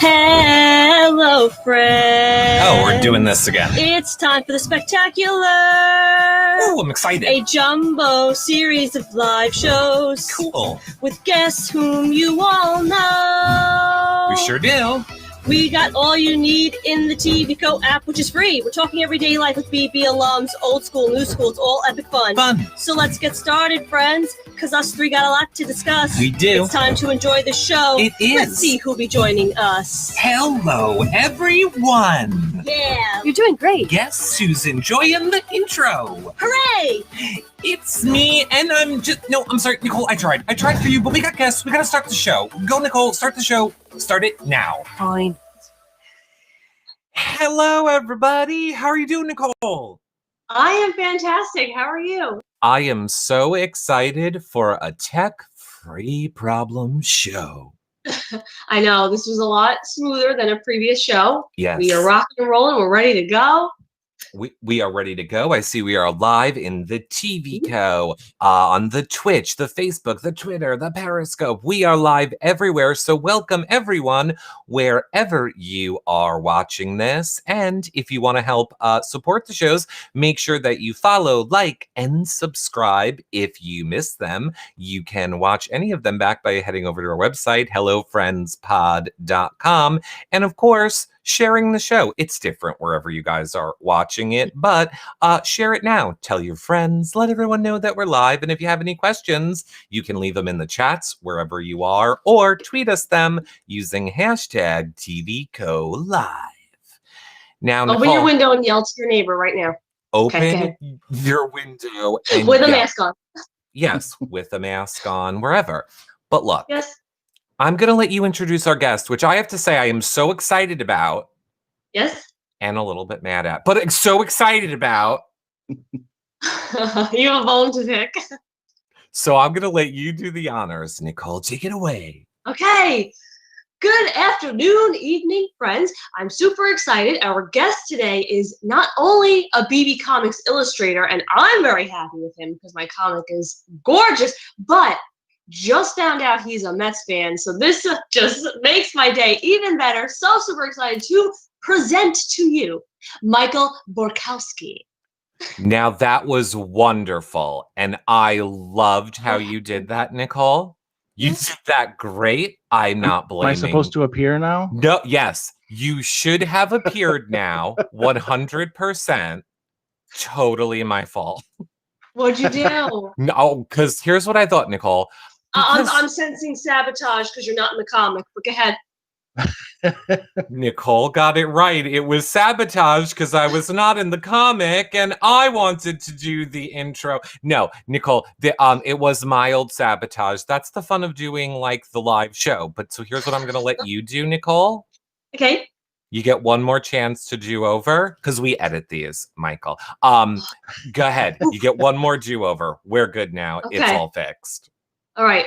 Hello, friends. Oh, we're doing this again. It's time for the spectacular. Oh, I'm excited. A jumbo series of live shows. Cool. With guests whom you all know. We sure do. We got all you need in the TV Co app, which is free. We're talking everyday life with BB alums, old school, new school. It's all epic fun. So let's get started, friends, because us three got a lot to discuss. We do. It's time to enjoy the show. It is. Let's see who'll be joining us. Hello, everyone. Yeah. You're doing great. Guess who's enjoying the intro? Hooray! It's me, and I'm sorry, Nicole, I tried for you, but we got guests. We gotta start the show. Go, Nicole, start the show. Start it now. Fine. Hello, everybody. How are you doing, Nicole? I am fantastic. How are you? I am so excited for a tech-free problem show. I know, this was a lot smoother than a previous show. Yes. We are rocking and rolling. We're ready to go. We are ready to go. I see we are live in the TV Co, on the Twitch, the Facebook, the Twitter, the Periscope. We are live everywhere. So welcome everyone, wherever you are watching this. And if you want to help support the shows, make sure that you follow, like, and subscribe. If you miss them, you can watch any of them back by heading over to our website, hellofriendspod.com. And of course, sharing the show. It's different wherever you guys are watching it, but share it now. Tell your friends, let everyone know that we're live. And if you have any questions, you can leave them in the chats wherever you are, or tweet us them using hashtag TVCoLive. Now, Open Nicole, your window and yell to your neighbor right now. open your window and With a mask on. Yes, with a mask on, wherever. But look. Yes. I'm going to let you introduce our guest, which I have to say I am so excited about. Yes. And a little bit mad at, but so excited about. You have a bone to pick. So I'm going to let you do the honors. Nicole, take it away. Okay. Good afternoon, evening, friends. I'm super excited. Our guest today is not only a BB Comics illustrator, and I'm very happy with him because my comic is gorgeous, but just found out he's a Mets fan, so this just makes my day even better. So super excited to present to you Michael Borkowski. Now that was wonderful, and I loved how you did that, Nicole. You did that great. I'm not blaming. Am I supposed to appear now? No, yes. You should have appeared now, 100%. Totally my fault. What'd you do? No, because here's what I thought, Nicole. I'm sensing sabotage because you're not in the comic, but go ahead. Nicole got it right. It was sabotage because I was not in the comic and I wanted to do the intro. No, Nicole, it was mild sabotage. That's the fun of doing like the live show. But so here's what I'm going to let you do, Nicole. Okay. You get one more chance to do over because we edit these, Michael. Go ahead. You get one more do over. We're good now. Okay. It's all fixed. All right.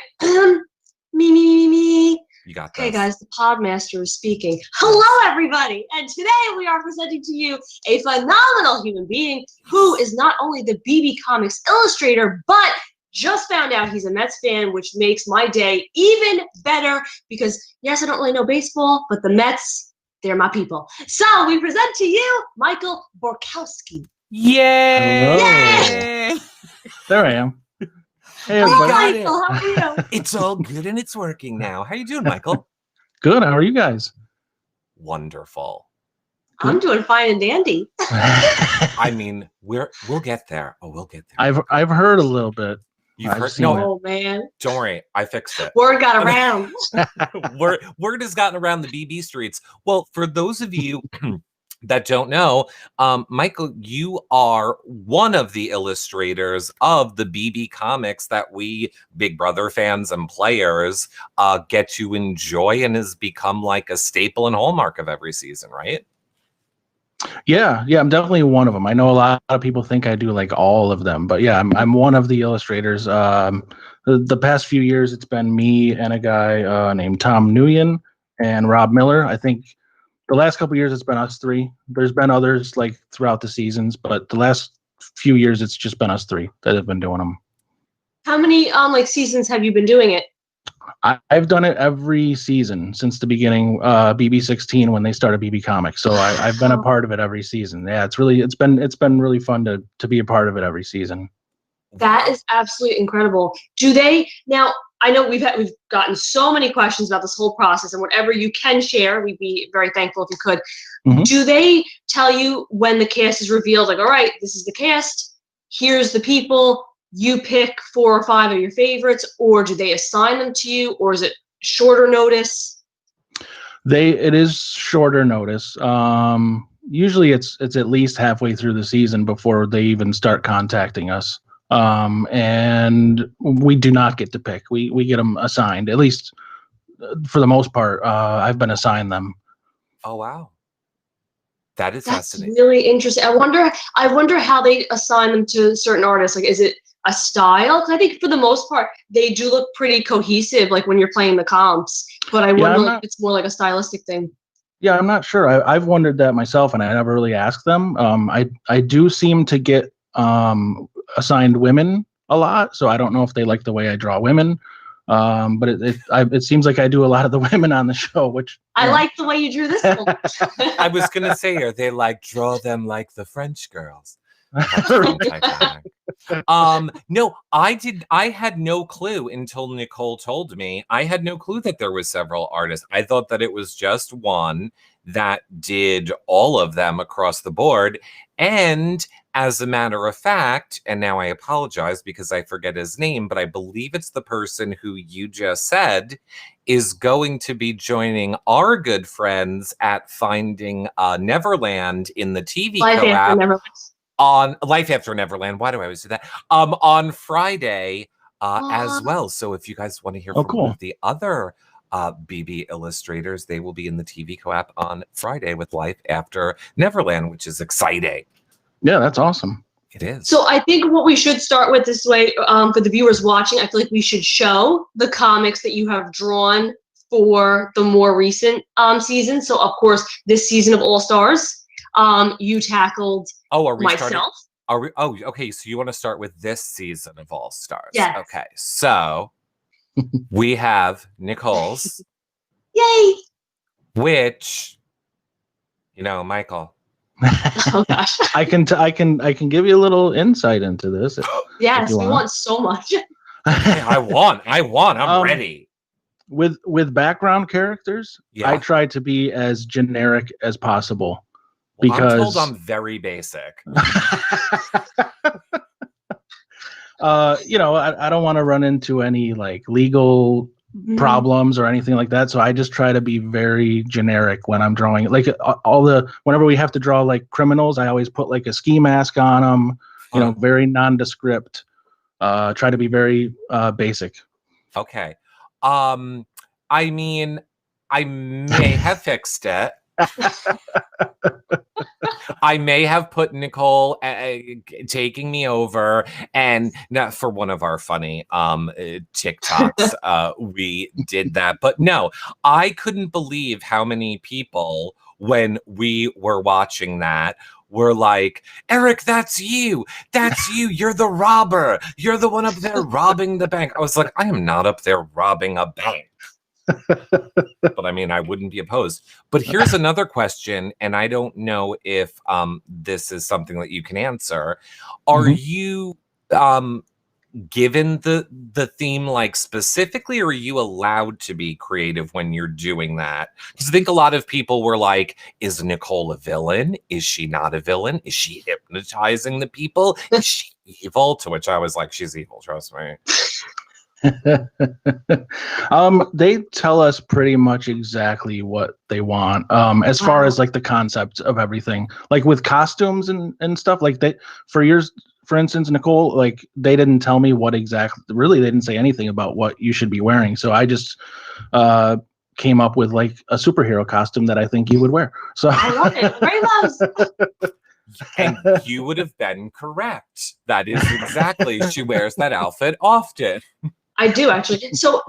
Me. You got this. Okay, guys, the Podmaster is speaking. Hello, everybody. And today we are presenting to you a phenomenal human being who is not only the BB Comics illustrator, but just found out he's a Mets fan, which makes my day even better because, yes, I don't really know baseball, but the Mets, they're my people. So we present to you Michael Borkowski. Yay! Yay! There I am. Hey, Hello, everybody. Michael. How are you? It's all good and it's working now. How you doing, Michael? Good. How are you guys? Wonderful. I'm doing fine and dandy. I mean, we'll get there. Oh, we'll get there. I've heard a little bit. You've I've heard? seen No, it. Oh, man. don't worry. I fixed it. Word got around. Word has gotten around the BB streets. Well, for those of you that don't know, Michael, you are one of the illustrators of the BB comics that we Big Brother fans and players get to enjoy and has become like a staple and hallmark of every season, right? Yeah, I'm definitely one of them. I know a lot of people think I do like all of them, but yeah, I'm one of the illustrators. The past few years, it's been me and a guy named Tom Nguyen and Rob Miller. I think the last couple of years, it's been us three. There's been others like throughout the seasons, but the last few years, it's just been us three that have been doing them. How many like seasons have you been doing it? I've done it every season since the beginning, BB16 when they started BB Comics. So I've been a part of it every season. Yeah, it's been really fun to be a part of it every season. That is absolutely incredible. Do they now? I know we've gotten so many questions about this whole process, and whatever you can share, we'd be very thankful if you could. Mhm. Do they tell you when the cast is revealed? Like, all right, this is the cast. Here's the people. You pick 4 or 5 of your favorites, or do they assign them to you, or is it shorter notice? It is shorter notice. Usually it's at least halfway through the season before they even start contacting us. And we do not get to pick. We get them assigned, at least for the most part. I've been assigned them. Oh wow, that is That's fascinating. really interesting. I wonder how they assign them to certain artists. Like, is it a style? 'Cause I think for the most part, they do look pretty cohesive, like when you're playing the comps. But I wonder if it's more like a stylistic thing. Yeah, I'm not sure. I've wondered that myself, and I never really asked them. I do seem to get assigned women a lot, so I don't know if they like the way I draw women. But it seems like I do a lot of the women on the show, which I like the way you drew this one. I was gonna say, are they like draw them like the French girls? No, I had no clue until Nicole told me. I had no clue that there was several artists. I thought that it was just one that did all of them across the board. And as a matter of fact, and now I apologize because I forget his name, but I believe it's the person who you just said is going to be joining our good friends at Finding Neverland in the TV Life After co-op. Neverland. On Life After Neverland. Why do I always do that? On Friday as well. So if you guys want to hear from one of the other BB illustrators, they will be in the TV co-op on Friday with Life After Neverland, which is exciting. Yeah, that's awesome. It is. So I think what we should start with this way, for the viewers watching, I feel like we should show the comics that you have drawn for the more recent season. So of course, this season of All Stars, you tackled myself. Okay, so you want to start with this season of All Stars. Yes. Okay, so we have Nicole's. Yay! Which, Michael. Oh gosh. I can give you a little insight into this. Yes, we want so much. I want. I'm ready. With background characters, yeah. I try to be as generic as possible. Well, because I'm told I'm very basic. I don't want to run into any like legal problems or anything like that. So I just try to be very generic when I'm drawing. Like whenever we have to draw like criminals, I always put like a ski mask on them. Very nondescript. Try to be very basic. Okay. I mean, I may have fixed it. I may have put Nicole taking me over, and not for one of our funny TikToks, we did that. But no, I couldn't believe how many people, when we were watching that, were like, Eric, that's you. That's you. You're the robber. You're the one up there robbing the bank. I was like, I am not up there robbing a bank. But I mean, I wouldn't be opposed. But here's another question, and I don't know if this is something that you can answer. Are you given the theme like specifically, or are you allowed to be creative when you're doing that? Because I think a lot of people were like, is Nicole a villain? Is she not a villain? Is she hypnotizing the people? Is she evil? To which I was like, she's evil, trust me. They tell us pretty much exactly what they want as far as like the concept of everything, like with costumes and stuff like that. For instance, Nicole, like they didn't tell me what exactly, really they didn't say anything about what you should be wearing, so I just came up with like a superhero costume that I think you would wear. So I love it. Very loves. And you would have been correct. That is exactly, she wears that outfit often. I do, actually. So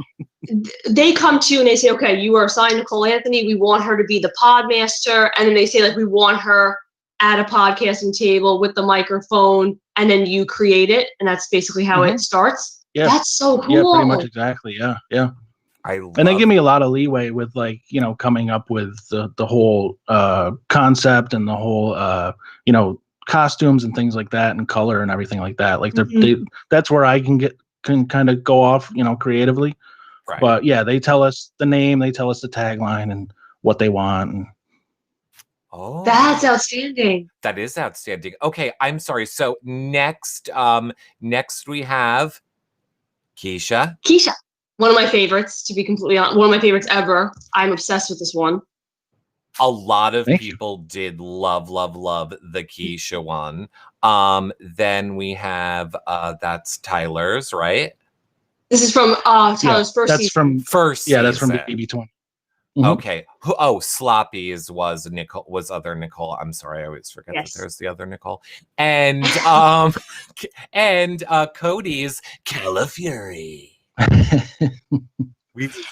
they come to you and they say, okay, you are assigned Nicole Anthony. We want her to be the podmaster. And then they say, like, we want her at a podcasting table with the microphone. And then you create it. And that's basically how it starts. Yeah. That's so cool. Yeah, pretty much exactly. Yeah. And they give me a lot of leeway with like, you know, coming up with the whole concept and the whole you know, costumes and things like that and color and everything like that. Like that's where I can kind of go off, you know, creatively. Right. But yeah, they tell us the name, they tell us the tagline and what they want. And that's outstanding. That is outstanding. Okay, I'm sorry. So next we have Keisha. One of my favorites, to be completely honest. One of my favorites ever. I'm obsessed with this one. A lot of people did love the Keisha one. Then we have that's Tyler's, right? This is from Tyler's first season. That's from first season. Yeah, that's from BB20. Okay. Sloppy's was other Nicole. I'm sorry, I always forget that there's the other Nicole. And and Cody's Califury.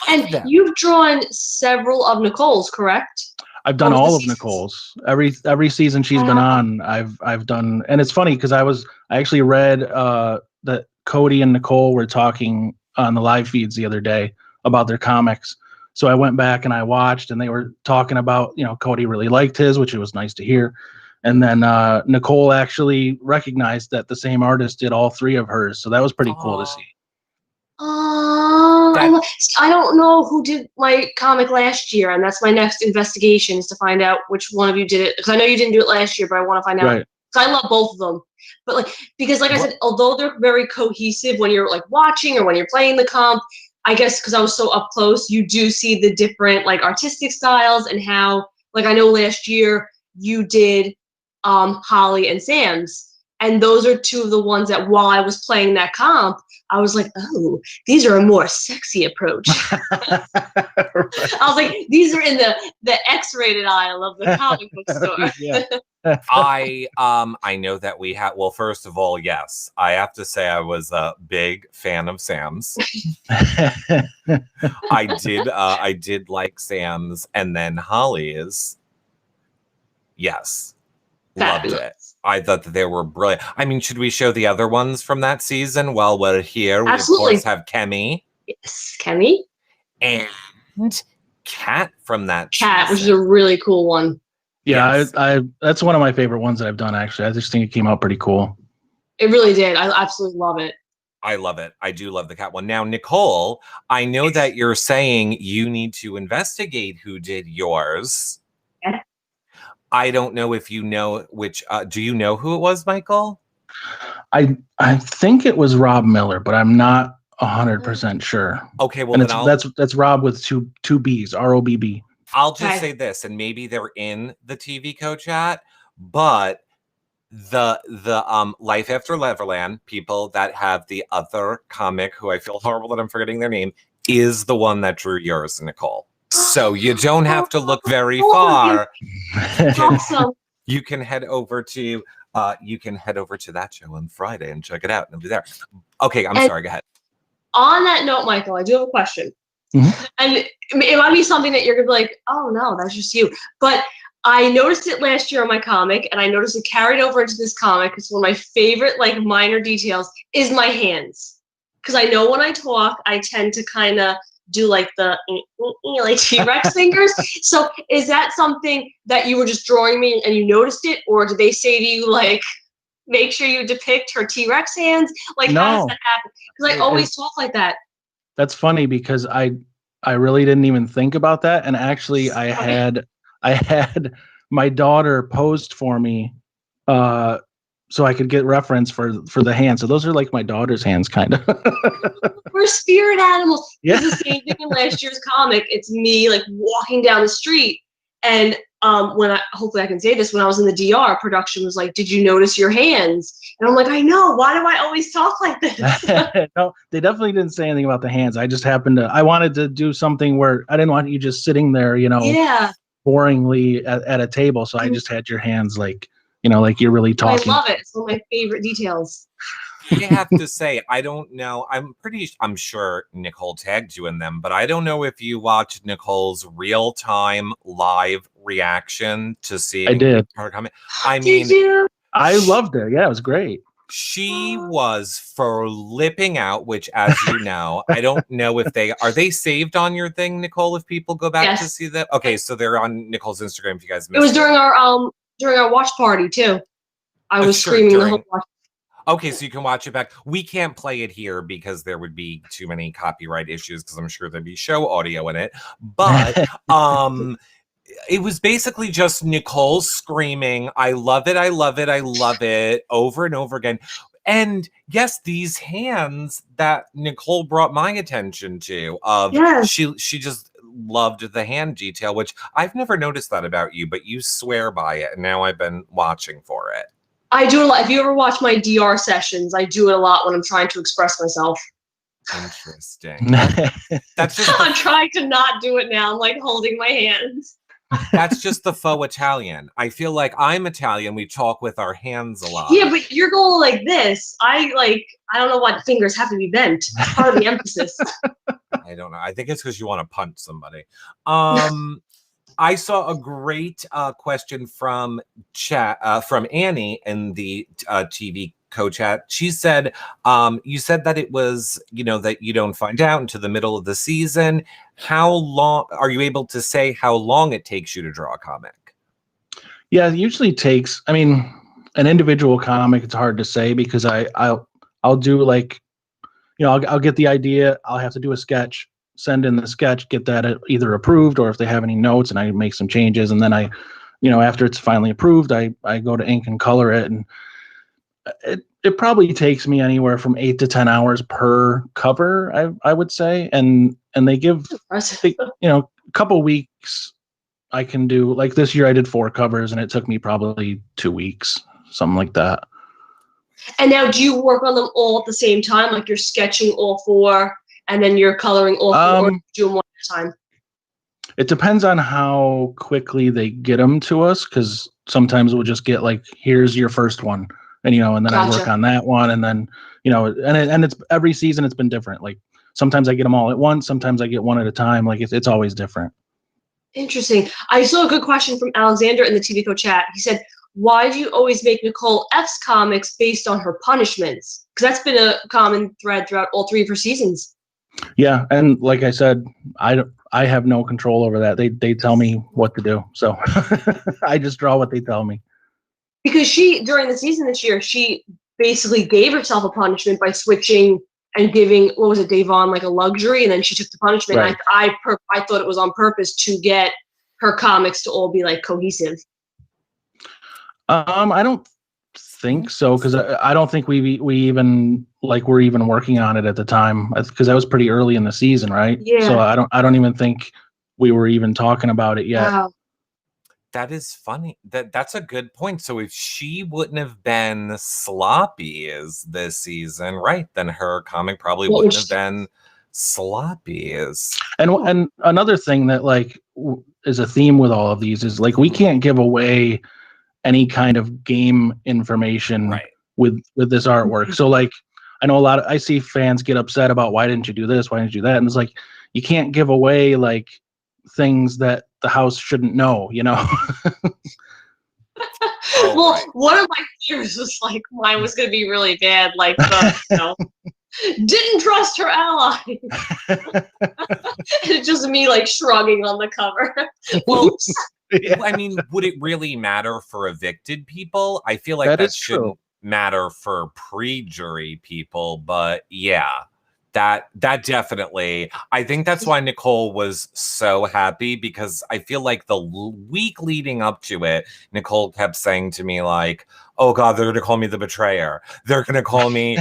And you've drawn several of Nicole's, correct? I've done all of Nicole's. Every season she's been on, I've done. And it's funny because I actually read that Cody and Nicole were talking on the live feeds the other day about their comics. So I went back and I watched, and they were talking about, you know, Cody really liked his, which it was nice to hear. And then Nicole actually recognized that the same artist did all three of hers. So that was pretty cool to see. I don't know who did my comic last year, and that's my next investigation, is to find out which one of you did it. Because I know you didn't do it last year, but I want to find out. Right. Because I love both of them. But because I said, although they're very cohesive when you're like watching or when you're playing the comp, I guess because I was so up close, you do see the different like artistic styles and how, like, I know last year you did Holly and Sam's. And those are two of the ones that while I was playing that comp, I was like, oh, these are a more sexy approach. I was like, these are in the X-rated aisle of the comic book store. I know that we have. Well, first of all, yes, I have to say I was a big fan of Sam's. I did like Sam's, and then Holly's. Yes, loved it. I thought that they were brilliant. I mean, should we show the other ones from that season while we're here? Absolutely. We, of course, have Kemi. Yes, Kemi. And Kat from that Kat, season. which is a really cool one. Yeah, yes. I that's one of my favorite ones that I've done, actually. I just think it came out pretty cool. It really did. I absolutely love it. I love it. I do love the Kat one. Now, Nicole, I know that you're saying you need to investigate who did yours. Yeah. I don't know if you know which. Do you know who it was, Michael? I think it was Rob Miller, but I'm not 100% sure. Okay, well, and then that's Rob with two B's, ROBB. I'll just say this, and maybe they're in the TV Co chat, but the Life After Neverland people that have the other comic, who I feel horrible that I'm forgetting their name, is the one that drew yours, Nicole. So you don't have to look very far. Awesome. You can head over to that show on Friday and check it out, and it'll be there. Okay, I'm sorry. Go ahead. On that note, Michael, I do have a question, and it might be something that you're gonna be like, "Oh no, that's just you." But I noticed it last year on my comic, and I noticed it carried over into this comic. It's one of my favorite, like, minor details is my hands, because I know when I talk, I tend to kind of do like the like T-Rex fingers. So is that something that you were just drawing me and you noticed it, or did they say to you like, make sure you depict her T-Rex hands? Like, no. How does that happen? Because I always talk like that. That's funny because I really didn't even think about that, and actually I had my daughter posed for me so I could get reference for the hands. So those are like my daughter's hands, kind of. We're spirit animals. Yeah. It's the same thing in last year's comic. It's me like walking down the street, and hopefully I can say this, when I was in the DR, production was like, "Did you notice your hands?" And I'm like, "I know. Why do I always talk like this?" No, they definitely didn't say anything about the hands. I just happened to. I wanted to do something where I didn't want you just sitting there, boringly at a table. So I just had your hands like, like you're really talking. I love it. It's one of my favorite details. I have to say, I don't know. I'm sure Nicole tagged you in them, but I don't know if you watched Nicole's real-time live reaction to seeing I did. her comment. I mean, did you? I loved it. Yeah, it was great. She was flipping out, which, as you know, I don't know if are they saved on your thing, Nicole, if people go back to see that? Okay, so they're on Nicole's Instagram if you guys missed it. It was during our watch party too. I was screaming the whole watch. Okay, so you can watch it back. We can't play it here because there would be too many copyright issues because I'm sure there'd be show audio in it. But it was basically just Nicole screaming, I love it, I love it, I love it, over and over again. And yes, these hands that Nicole brought my attention to, she just loved the hand detail, which I've never noticed that about you, but you swear by it, and now I've been watching for it. I do a lot. If you ever watch my DR sessions, I do it a lot when I'm trying to express myself. Interesting. That's just I'm trying to not do it now. I'm like holding my hands. That's just the faux Italian. I feel like I'm Italian. We talk with our hands a lot. Yeah, but you're going like this. I don't know why fingers have to be bent. It's part of the emphasis. I don't know. I think it's because you want to punch somebody. I saw a great question from Annie in the TV co-chat. She said, you said that it was, that you don't find out until the middle of the season. How long are you able to say how long it takes you to draw a comic? Yeah, it usually takes, an individual comic, it's hard to say because I'll do like, I'll get the idea. I'll have to do a sketch, send in the sketch, get that either approved or if they have any notes, and I make some changes. And then after it's finally approved, I go to ink and color it. And it probably takes me anywhere from 8 to 10 hours per cover, I would say. And they give, a couple weeks I can do. Like this year I did 4 covers and it took me probably 2 weeks, something like that. And now do you work on them all at the same time? Like you're sketching all 4 and then you're coloring all 4, or do them one at a time? It depends on how quickly they get them to us, because sometimes we'll just get like, here's your first one. And, and then I work on that one. And then, and it's every season it's been different. Like sometimes I get them all at once. Sometimes I get one at a time. Like it's always different. Interesting. I saw a good question from Alexander in the TV Co chat. He said, why do you always make Nicole F's comics based on her punishments? Because that's been a common thread throughout all 3 of her seasons. Yeah. And like I said, I have no control over that. They tell me what to do. So I just draw what they tell me. Because during the season this year, she basically gave herself a punishment by switching and giving, what was it, Davon, like a luxury, and then she took the punishment. Right. I thought it was on purpose to get her comics to all be like cohesive. I don't think so, because I don't think we even were even working on it at the time, because that was pretty early in the season, right? Yeah. So I don't even think we were even talking about it yet. Wow. That is funny. That's a good point. So if she wouldn't have been sloppy as this season, right, then her comic probably wouldn't have been sloppy as. And another thing that is a theme with all of these is we can't give away any kind of game information with this artwork. So I know I see fans get upset about, why didn't you do this? Why didn't you do that? And it's you can't give away things that the house shouldn't know, Well, one of my fears was mine was going to be really bad. Didn't trust her ally. It's just me shrugging on the cover. Oops. Yeah. I mean, would it really matter for evicted people? I feel like that shouldn't matter for pre-jury people, but yeah. That definitely, I think that's why Nicole was so happy, because I feel like the week leading up to it, Nicole kept saying to me oh God, they're going to call me the betrayer. They're going to call me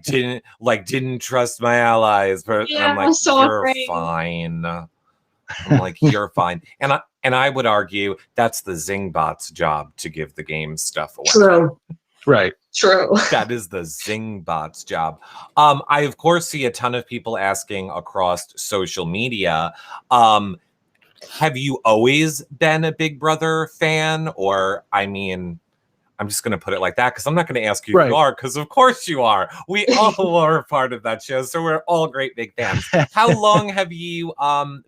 didn't trust my allies. But yeah, I'm so you're afraid. Fine. I'm you're fine. And I would argue that's the Zingbot's job to give the game stuff away. True. Right. True. That is the Zingbot's job. I, of course, see a ton of people asking across social media, have you always been a Big Brother fan? Or, I'm just going to put it like that, because I'm not going to ask you if you are, because of course you are. We all are part of that show, so we're all great big fans. How long have you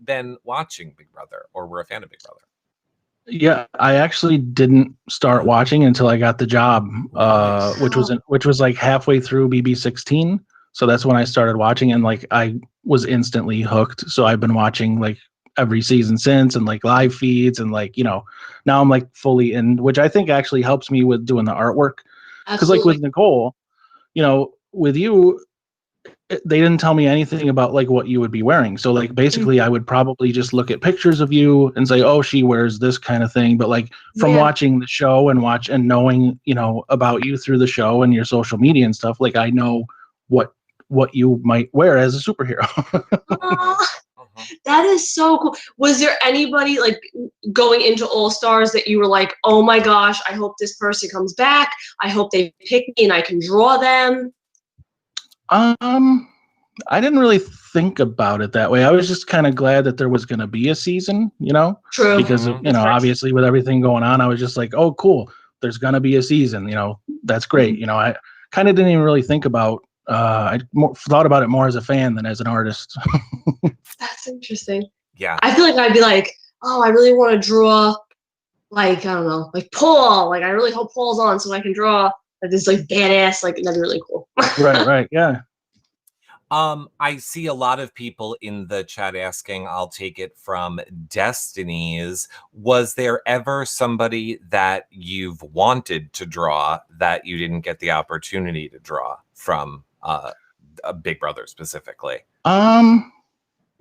been watching Big Brother, or were a fan of Big Brother? Yeah, I actually didn't start watching until I got the job, which was like halfway through BB16. So that's when I started watching, and like I was instantly hooked. So I've been watching like every season since, and like live feeds, and like now I'm like fully in, which I think actually helps me with doing the artwork. Because like Absolutely. with Nicole, with you, they didn't tell me anything about like what you would be wearing. So like basically I would probably just look at pictures of you and say, oh, she wears this kind of thing. But like from Yeah. watching the show and knowing, about you through the show and your social media and stuff, like I know what you might wear as a superhero. Aw, that is so cool. Was there anybody like going into All Stars that you were like, oh my gosh, I hope this person comes back. I hope they pick me and I can draw them. I didn't really think about it that way. I was just kind of glad that there was going to be a season, True. because of, That's right. obviously with everything going on, I was just like, oh, cool. There's going to be a season, that's great. I kind of didn't even really think about, thought about it more as a fan than as an artist. That's interesting. Yeah. I feel like I'd be like, oh, I really want to draw, like, I don't know, like Paul. Like, I really hope Paul's on so I can draw like this like badass, like that'd be really cool. Right. Yeah. I see a lot of people in the chat asking, I'll take it from Destiny's. Was there ever somebody that you've wanted to draw that you didn't get the opportunity to draw from a Big Brother specifically?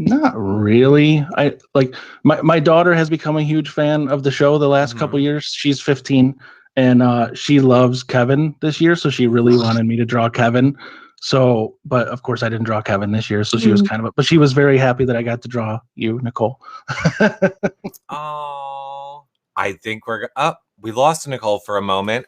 Not really. I like my daughter has become a huge fan of the show the last couple years. She's 15 and she loves Kevin this year, so she really wanted me to draw Kevin. So, but of course I didn't draw Kevin this year, so she was but she was very happy that I got to draw you, Nicole. Oh, I think we lost Nicole for a moment.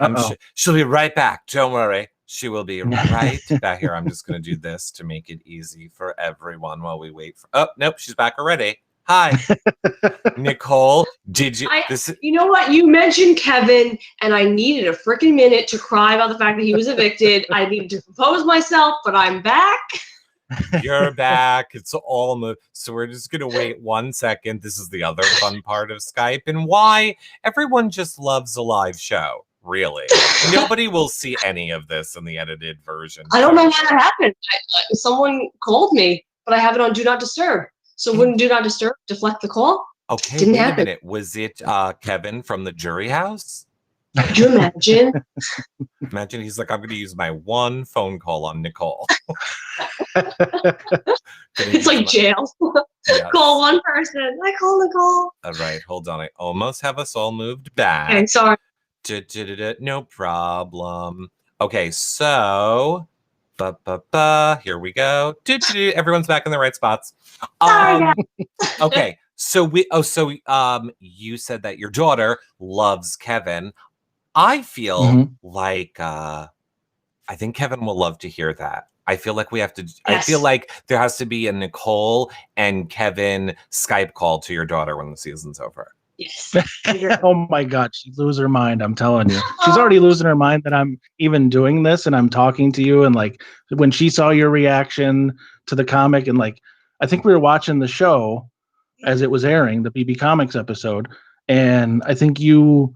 She'll be right back. Don't worry. She will be right back here. I'm just going to do this to make it easy for everyone while we wait for. Oh, nope, she's back already. Hi, Nicole. Did you? You know what? You mentioned Kevin, and I needed a freaking minute to cry about the fact that he was evicted. I needed to compose myself, but I'm back. You're back. It's almost. So we're just going to wait 1 second. This is the other fun part of Skype and why everyone just loves a live show. Really, nobody will see any of this in the edited version. I don't know how that happened. Someone called me, but I have it on Do Not Disturb. So wouldn't Do Not Disturb deflect the call? Okay, Didn't wait happen. a minute. Was it Kevin from the jury house? Could you imagine? Imagine he's like, I'm going to use my one phone call on Nicole. It's like jail. Yes. Call one person. I call Nicole. All right, hold on. I almost have us all moved back. Okay, sorry. No problem. Okay, so here we go. Everyone's back in the right spots. Okay, so you said that your daughter loves Kevin. I feel like I think Kevin will love to hear that. I feel like we have to. Yes. I feel like there has to be a Nicole and Kevin Skype call to your daughter when the season's over. Yes. Oh my God, she'd lose her mind. I'm telling you, she's already losing her mind that I'm even doing this and I'm talking to you. And like when she saw your reaction to the comic, and like I think we were watching the show as it was airing, the BB Comics episode, and I think you.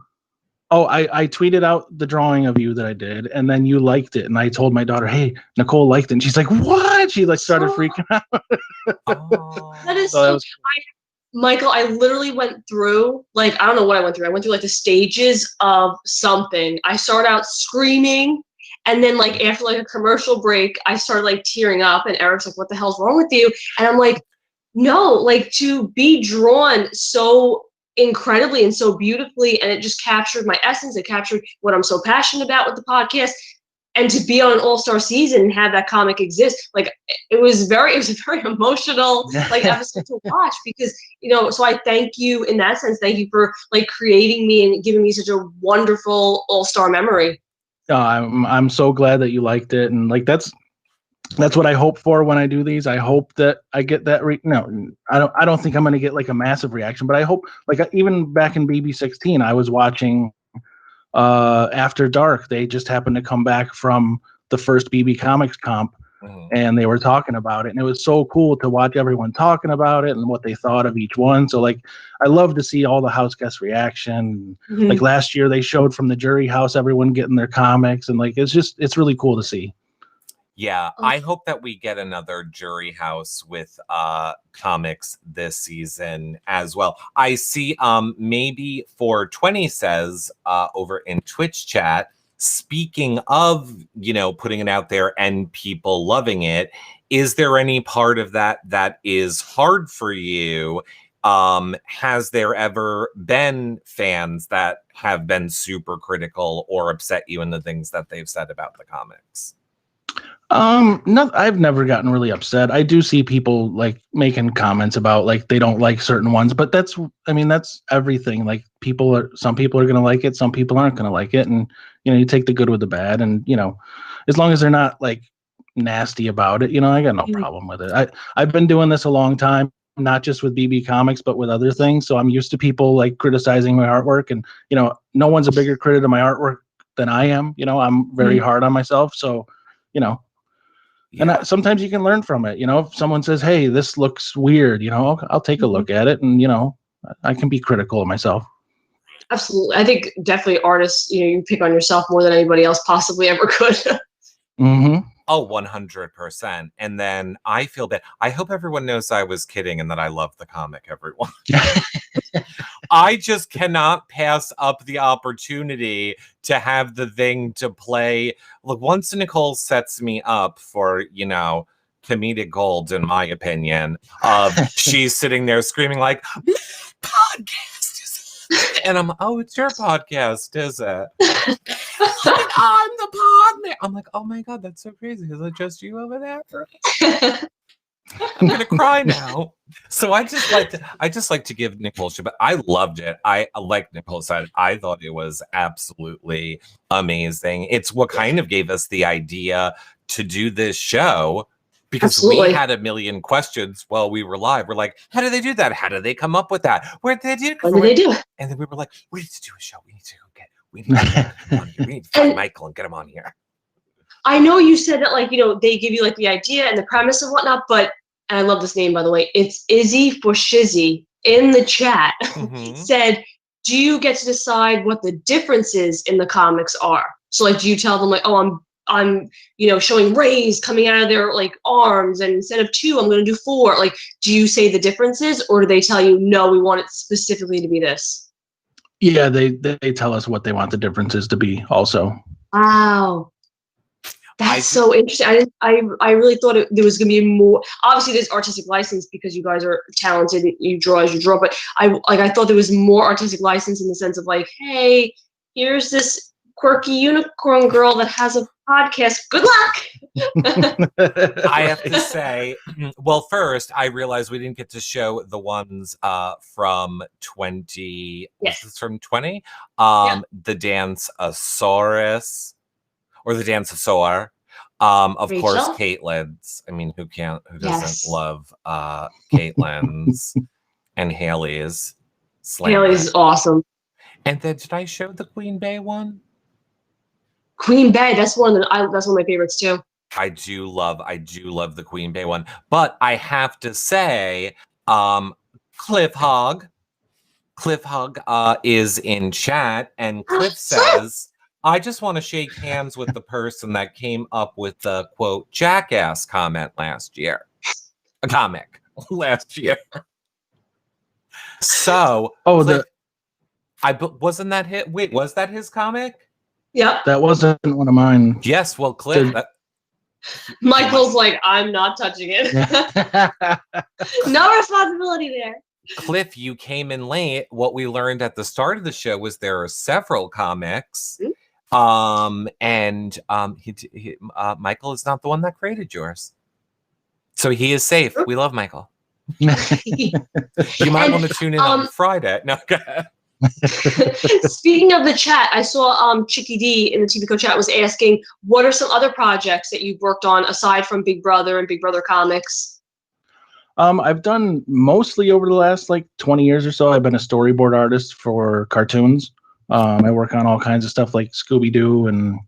Oh, I tweeted out the drawing of you that I did, and then you liked it, and I told my daughter, "Hey, Nicole liked it," and she's like, "What?" She like started freaking out. That is so. Michael, I literally went through, like, I don't know what I went through. I went through like the stages of something. I started out screaming, and then like after like a commercial break, I started like tearing up, and Eric's like, "What the hell's wrong with you?" And I'm like, no, like to be drawn so incredibly and so beautifully, and it just captured my essence. It captured what I'm so passionate about with the podcast. And to be on an all-star season and have that comic exist, like it was a very emotional like episode to watch, because so I thank you in that sense. Thank you for like creating me and giving me such a wonderful all-star memory. I'm so glad that you liked it, and like that's what I hope for when I do these. I hope that I get that. I don't think I'm going to get like a massive reaction, but I hope, like even back in BB16, I was watching After Dark. They just happened to come back from the first BB Comics comp, and they were talking about it, and it was so cool to watch everyone talking about it and what they thought of each one. So like, I love to see all the house guest reaction. Like last year they showed from the jury house, everyone getting their comics, and like, it's really cool to see. Yeah, I hope that we get another jury house with comics this season as well. I see maybe 420 says over in Twitch chat, speaking of, putting it out there and people loving it, is there any part of that that is hard for you? Has there ever been fans that have been super critical or upset you in the things that they've said about the comics? No, I've never gotten really upset. I do see people like making comments about like they don't like certain ones, but that's everything. Like some people are going to like it, some people aren't going to like it, and you take the good with the bad, and as long as they're not like nasty about it, I got no problem with it. I've been doing this a long time, not just with BB Comics, but with other things. So I'm used to people like criticizing my artwork, and no one's a bigger critic of my artwork than I am. I'm very hard on myself, so Yeah. And sometimes you can learn from it. If someone says, "Hey, this looks weird," I'll take a look at it, and I can be critical of myself. Absolutely, I think definitely artists, you pick on yourself more than anybody else possibly ever could. Oh, 100%. And then I feel bad. I hope everyone knows I was kidding and that I love the comic, everyone. I just cannot pass up the opportunity to have the thing to play. Look, once Nicole sets me up for, comedic gold, in my opinion, she's sitting there screaming like, podcast is it? And I'm, oh, it's your podcast, is it? I'm the pod. I'm like, oh my God, that's so crazy. Is it just you over there? I'm gonna cry now. So I just like to give Nicole shit, but I loved it. I like Nicole said, I thought it was absolutely amazing. It's what kind of gave us the idea to do this show, because we had a million questions while we were live. We're like, how do they do that? How do they come up with that? Where did they do it? What did they do? And then we were like, we need to do a show. We need to find Michael and get him on here. I know you said that, like, they give you like the idea and the premise and whatnot, but, and I love this name, by the way, it's Izzy for Shizzy in the chat said, do you get to decide what the differences in the comics are? So like, do you tell them like, oh, I'm showing rays coming out of their like arms, and instead of 2, I'm going to do 4. Like, do you say the differences, or do they tell you, no, we want it specifically to be this? Yeah, they tell us what they want the differences to be also. Wow. That's so interesting. I really thought there was going to be more. Obviously, there's artistic license because you guys are talented. You draw as you draw. But I thought there was more artistic license in the sense of like, hey, here's this quirky unicorn girl that has a podcast. Good luck. I have to say, well, first, I realized we didn't get to show the ones from 20. Yes. Was this from 20? The Dance-osaurus, or the Dance-osaur. Of Rachel? course, Caitlin's. I mean, who doesn't love Caitlin's and Haley's? Haley's awesome. And then, did I show the Queen Bey one? Queen Bey, that's one of my favorites too. I do love the Queen Bey one, but I have to say, Cliff Hogg is in chat, and Cliff says, I just want to shake hands with the person that came up with the quote jackass comment last year. A comic last year. So, Cliff, wasn't that hit? Wait, was that his comic? Yeah. That wasn't one of mine. Yes, well, Cliff. Michael's like, I'm not touching it. No responsibility there. Cliff, you came in late. What we learned at the start of the show was there are several comics. And Michael is not the one that created yours. So he is safe. We love Michael. You might want to tune in on Friday. No, go ahead. Speaking of the chat, I saw Chicky D in the TVCO chat was asking, what are some other projects that you've worked on aside from Big Brother and Big Brother Comics? I've done mostly over the last like 20 years or so. I've been a storyboard artist for cartoons. I work on all kinds of stuff like Scooby-Doo and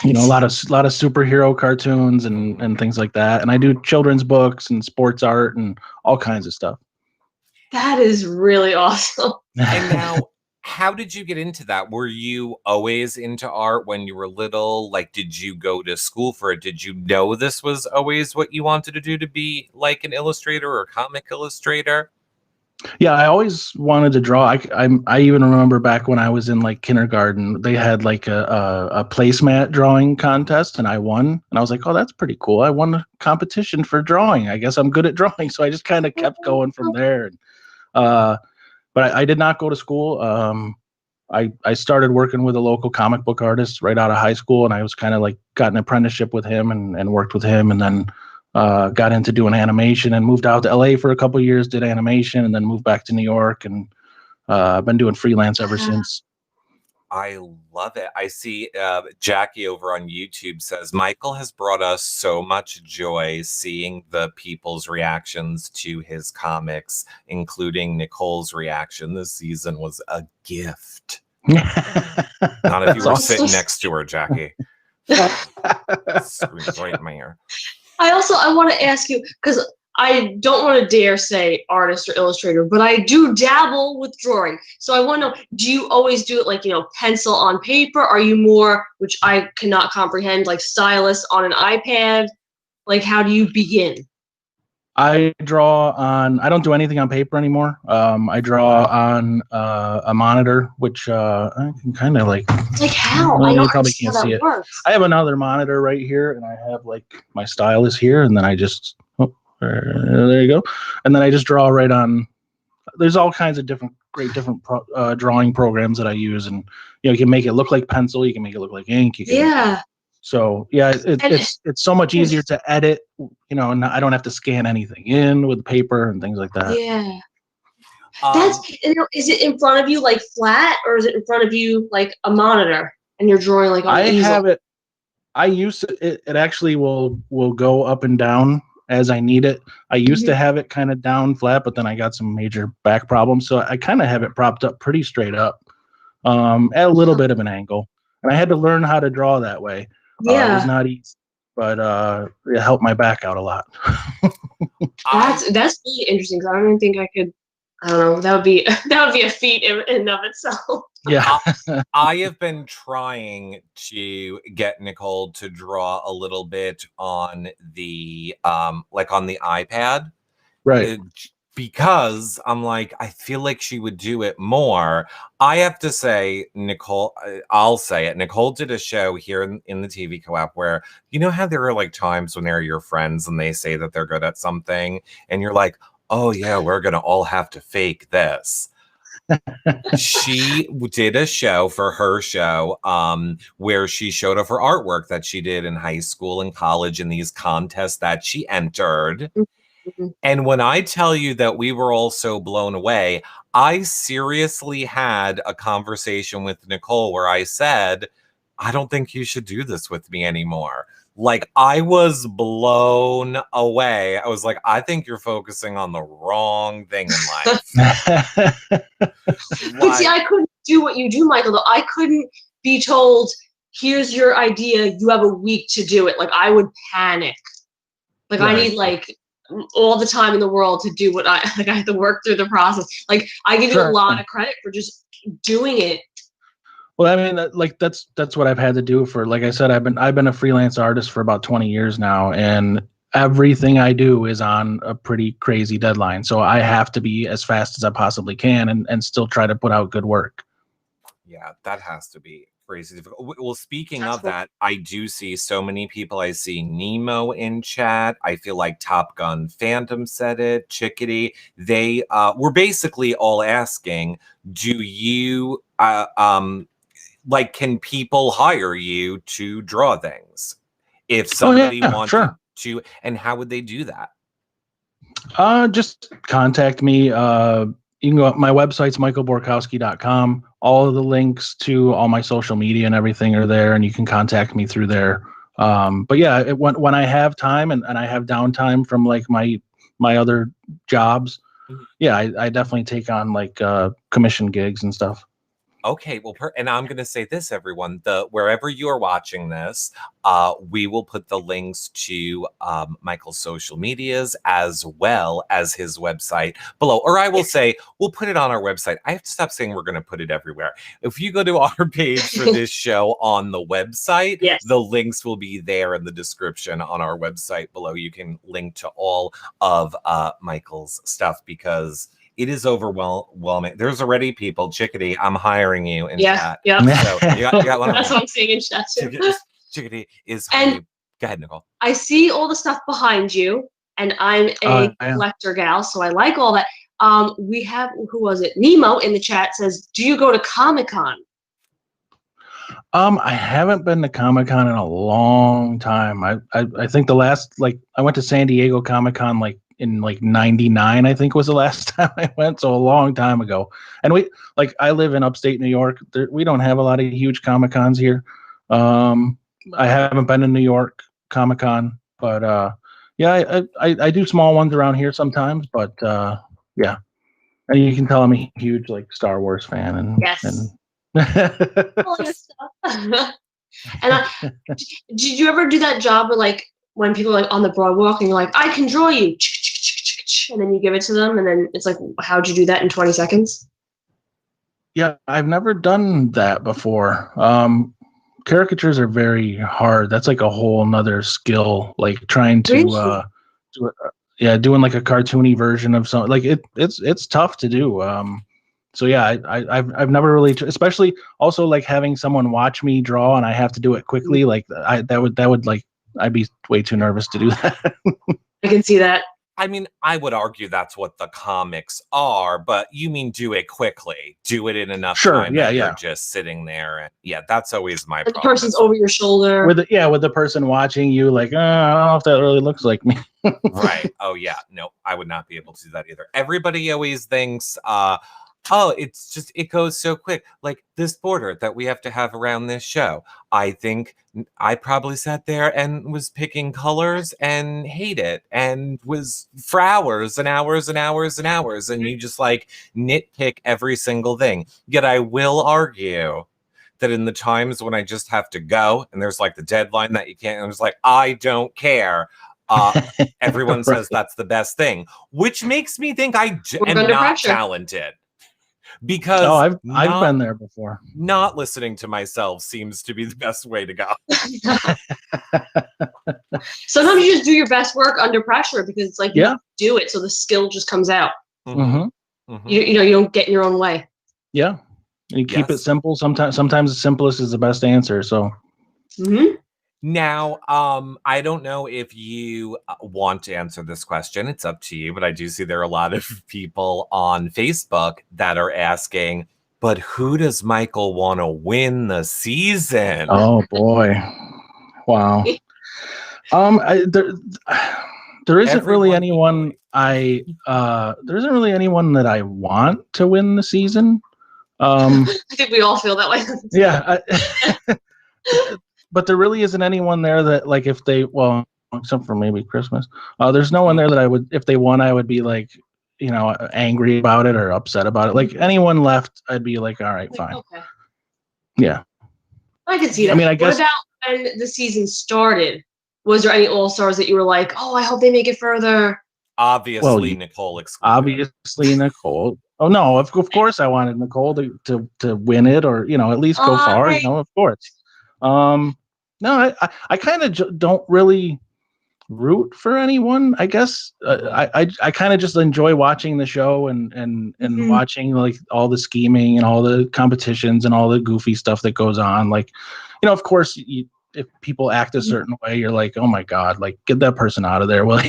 You know, a lot of superhero cartoons and things like that. And I do children's books and sports art and all kinds of stuff. That is really awesome. And now, how did you get into that? Were you always into art when you were little? Like, did you go to school for it? Did you know this was always what you wanted to do, to be like an illustrator or a comic illustrator? Yeah, I always wanted to draw. I even remember back when I was in like kindergarten, they had like a placemat drawing contest, and I won. And I was like, oh, that's pretty cool. I won a competition for drawing. I guess I'm good at drawing. So I just kind of kept going from there. And, but I did not go to school. I started working with a local comic book artist right out of high school, and I was kind of like got an apprenticeship with him and worked with him, and then got into doing animation and moved out to LA for a couple of years, did animation, and then moved back to New York, and I've been doing freelance ever since. I love it. I see Jackie over on YouTube says, Michael has brought us so much joy seeing the people's reactions to his comics, including Nicole's reaction this season was a gift. Not if you were sitting next to her, Jackie. Right, Mayor. I want to ask you, because I don't want to dare say artist or illustrator, but I do dabble with drawing. So I want to know, do you always do it like, you know, pencil on paper? Are you more, which I cannot comprehend, like stylus on an iPad? Like, how do you begin? I draw on, I don't do anything on paper anymore. I draw on a monitor, which I can kind of like how? Well, I you don't probably can't see it. Works. I have another monitor right here, and I have like my stylus here, and then I just, there you go. And then I just draw right on. There's all kinds of different drawing programs that I use, and you know, you can make it look like pencil, you can make it look like ink. You can So yeah, it's so much easier to edit, you know, and I don't have to scan anything in with paper and things like that. Yeah. Is it in front of you like flat, or is it in front of you like a monitor and you're drawing like on an easel? Have it. I used to, it actually will go up and down as I need it. I used to have it kind of down flat, but then I got some major back problems. So I kind of have it propped up pretty straight up, at a little bit of an angle. And I had to learn how to draw that way. It was not easy, but it helped my back out a lot. That's really interesting, because I don't even think I could. I don't know. That would be a feat in and of itself. Yeah. I have been trying to get Nicole to draw a little bit on the like on the iPad. Right. Because I'm like, I feel like she would do it more. I have to say, Nicole, I'll say it. Nicole did a show here in the TV Co-op where, you know how there are like times when they're your friends and they say that they're good at something and you're like, oh yeah, we're going to all have to fake this. She did a show for her show where she showed off her artwork that she did in high school and college in these contests that she entered. And when I tell you that we were all so blown away, I seriously had a conversation with Nicole where I said, I don't think you should do this with me anymore. Like, I was blown away. I was like, I think you're focusing on the wrong thing in life. But see, I couldn't do what you do, Michael, though. I couldn't be told, here's your idea, you have a week to do it. Like, I would panic. Like, I need, like, all the time in the world to do what I have to work through the process. Like, I give you a lot of credit for just doing it. Well, I mean, like that's what I've had to do for, like I said, I've been a freelance artist for about 20 years now, and everything I do is on a pretty crazy deadline. So I have to be as fast as I possibly can and still try to put out good work. Yeah, that has to be crazy difficult. Well, speaking of that, I do see so many people. I see Nemo in chat. I feel like Top Gun Phantom said it. Chickadee. They were basically all asking, do you like, can people hire you to draw things if somebody wanted to, and how would they do that? Just contact me. You can go, my website's michaelborkowski.com. All of the links to all my social media and everything are there, and you can contact me through there. But yeah, when I have time and I have downtime from like my other jobs, yeah, I definitely take on like commission gigs and stuff. Okay, well, and I'm going to say this, everyone. Wherever you are watching this, we will put the links to Michael's social medias as well as his website below. Or I will say, we'll put it on our website. I have to stop saying we're going to put it everywhere. If you go to our page for this show on the website, the links will be there in the description on our website below. You can link to all of Michael's stuff because it is overwhelming. There's already people. Chickadee, I'm hiring you in chat. Yeah. So you got one. That's what I'm seeing in chat. Chickadee is. And go ahead, Nicole. I see all the stuff behind you, and I'm a collector gal, so I like all that. We have, who was it? Nemo in the chat says, "Do you go to Comic-Con?" I haven't been to Comic-Con in a long time. I think the last, I went to San Diego Comic-Con in 99, I think was the last time I went. So a long time ago. And I live in upstate New York. We don't have a lot of huge Comic-Cons here. I haven't been to New York Comic-Con, but I do small ones around here sometimes, but yeah. And you can tell I'm a huge Star Wars fan and all that stuff. And did you ever do that job where when people are on the boardwalk and you're like, I can draw you, and then you give it to them, and then it's like, how'd you do that in 20 seconds? Yeah, I've never done that before. Caricatures are very hard. That's a whole nother skill, trying to doing a cartoony version of something. It's tough to do. So yeah, I've never really, especially also having someone watch me draw and I have to do it quickly. I'd be way too nervous to do that. I can see that. I mean, I would argue that's what the comics are, but you mean do it quickly, do it in enough time that you're just sitting there. And that's always my problem. The person's over your shoulder. With the person watching you, I don't know if that really looks like me. Right. Oh yeah. No, I would not be able to do that either. Everybody always thinks, it goes so quick. Like this border that we have to have around this show. I think I probably sat there and was picking colors and hate it and was for hours and hours and hours and hours. And you just nitpick every single thing. Yet I will argue that in the times when I just have to go and there's the deadline that you can't, I'm just I don't care. Everyone says that's the best thing, which makes me think I am not talented. Because I've been there before. Not listening to myself seems to be the best way to go. Sometimes you just do your best work under pressure because it's you do it, so the skill just comes out. Mm-hmm. Mm-hmm. You don't get in your own way. Yeah, you keep it simple. Sometimes the simplest is the best answer. So. Mm-hmm. Now, I don't know if you want to answer this question. It's up to you, but I do see there are a lot of people on Facebook that are asking, but who does Michael want to win the season? Oh boy. Wow. There isn't really anyone that I want to win the season. I think we all feel that way. Yeah. But there really isn't anyone there that if they, except for maybe Christmas, there's no one there that I would, if they won, I would be angry about it or upset about it. Anyone left, I'd be all right, fine. Okay. Yeah. I can see that. I mean, I guess. What about when the season started? Was there any All-Stars that you were like, oh, I hope they make it further? Obviously, Nicole excluded. Obviously, Nicole. Oh no, of course I wanted Nicole to win it or, at least go far, right. Of course. No, I kind of don't really root for anyone. I guess I kind of just enjoy watching the show and mm-hmm. watching all the scheming and all the competitions and all the goofy stuff that goes on. Of course, if people act a certain way, you're like, oh my god, get that person out of there. Well,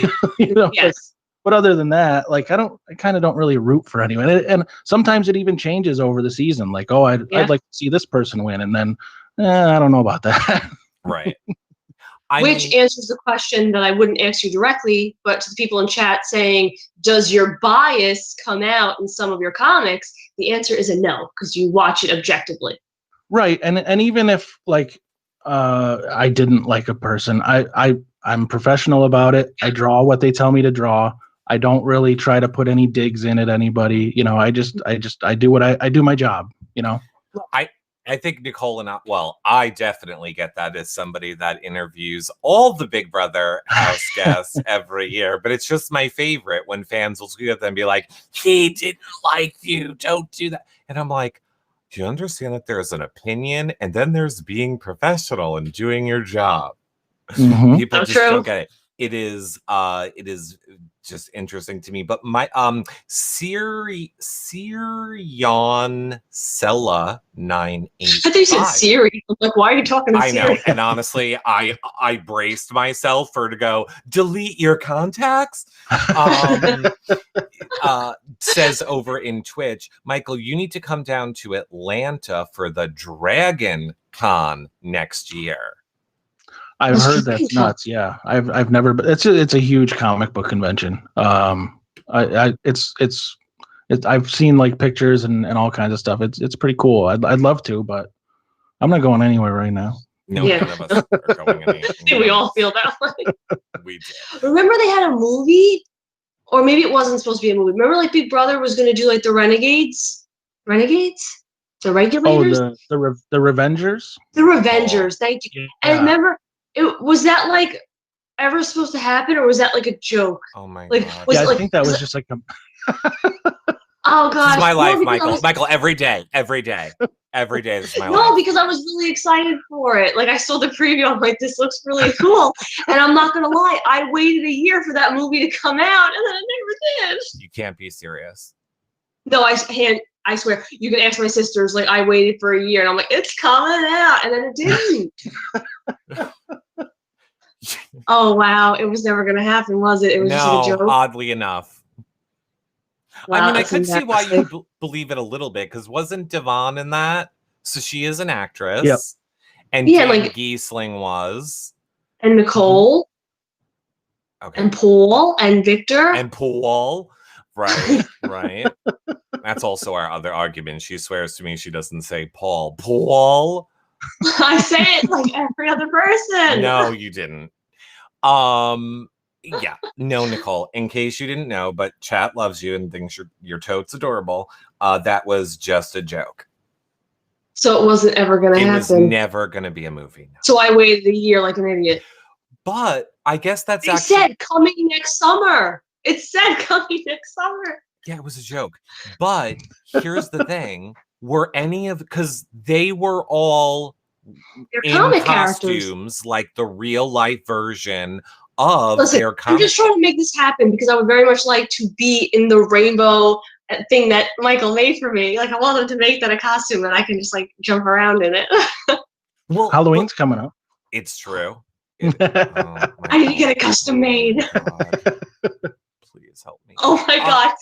yes. But other than that, I kind of don't really root for anyone. And sometimes it even changes over the season. I'd like to see this person win, and then I don't know about that. Right. Which answers the question that I wouldn't ask you directly, but to the people in chat saying, does your bias come out in some of your comics? The answer is a no, because you watch it objectively. Right. And even if I didn't like a person, I'm professional about it. I draw what they tell me to draw. I don't really try to put any digs in at anybody. I do what I do my job, I think Nicole and I definitely get that as somebody that interviews all the Big Brother house guests every year. But it's just my favorite when fans will tweet at them and be like, he didn't like you, don't do that. And I'm like, do you understand that there's an opinion and then there's being professional and doing your job? Mm-hmm. People just don't get it. It is just interesting to me. But my Sirion Sella 985. I thought you said Siri. I'm like, why are you talking to Siri? I know, and honestly, I braced myself for to go delete your contacts. Says over in Twitch, Michael, you need to come down to Atlanta for the Dragon Con next year. I've heard that's nuts. Yeah, I've never. But it's a huge comic book convention. It's I've seen like pictures and all kinds of stuff. It's pretty cool. I'd love to, but I'm not going anywhere right now. No, none of us are going anywhere. We all feel that way. We did. Remember they had a movie, or maybe it wasn't supposed to be a movie. Remember, like Big Brother was going to do like the Renegades, the Regulators. Oh, the Revengers. The Revengers. Thank you. Yeah. And remember. Was that like ever supposed to happen, or was that like a joke? Oh my god! I think that was just like a. Oh god! This is my life, Michael. Michael, every day. This is my life. No, because I was really excited for it. Like I saw the preview, I'm like, this looks really cool. And I'm not gonna lie, I waited a year for that movie to come out, and then it never did. You can't be serious. No, I swear. You can ask my sisters. Like I waited for a year, and I'm like, it's coming out, and then it didn't. Oh wow! It was never gonna happen, was it? It was just a joke. Oddly enough. Wow, I mean, I could see why you believe it a little bit, because wasn't Devon in that? So she is an actress. Yep. And Dan Giesling was. And Nicole. Okay. And Paul and Victor. And Paul. Right. That's also our other argument. She swears to me she doesn't say Paul. Paul. I say it like every other person. No, you didn't. Yeah. No, Nicole. In case you didn't know, but chat loves you and thinks you're totes adorable. That was just a joke. So it wasn't ever going to happen. It was never going to be a movie. No. So I waited a year like an idiot. But I guess that's It said coming next summer. It said coming next summer. Yeah, it was a joke. But here's the thing. Were any of, because they were all in comic costumes, characters. like the real life version of their comic. I'm just trying to make this happen because I would very much like to be in the rainbow thing that Michael made for me. Like I want him to make that a costume and I can just like jump around in it. Well, Halloween's coming up. It's true. I need to get a custom made. Please help me. Oh my god.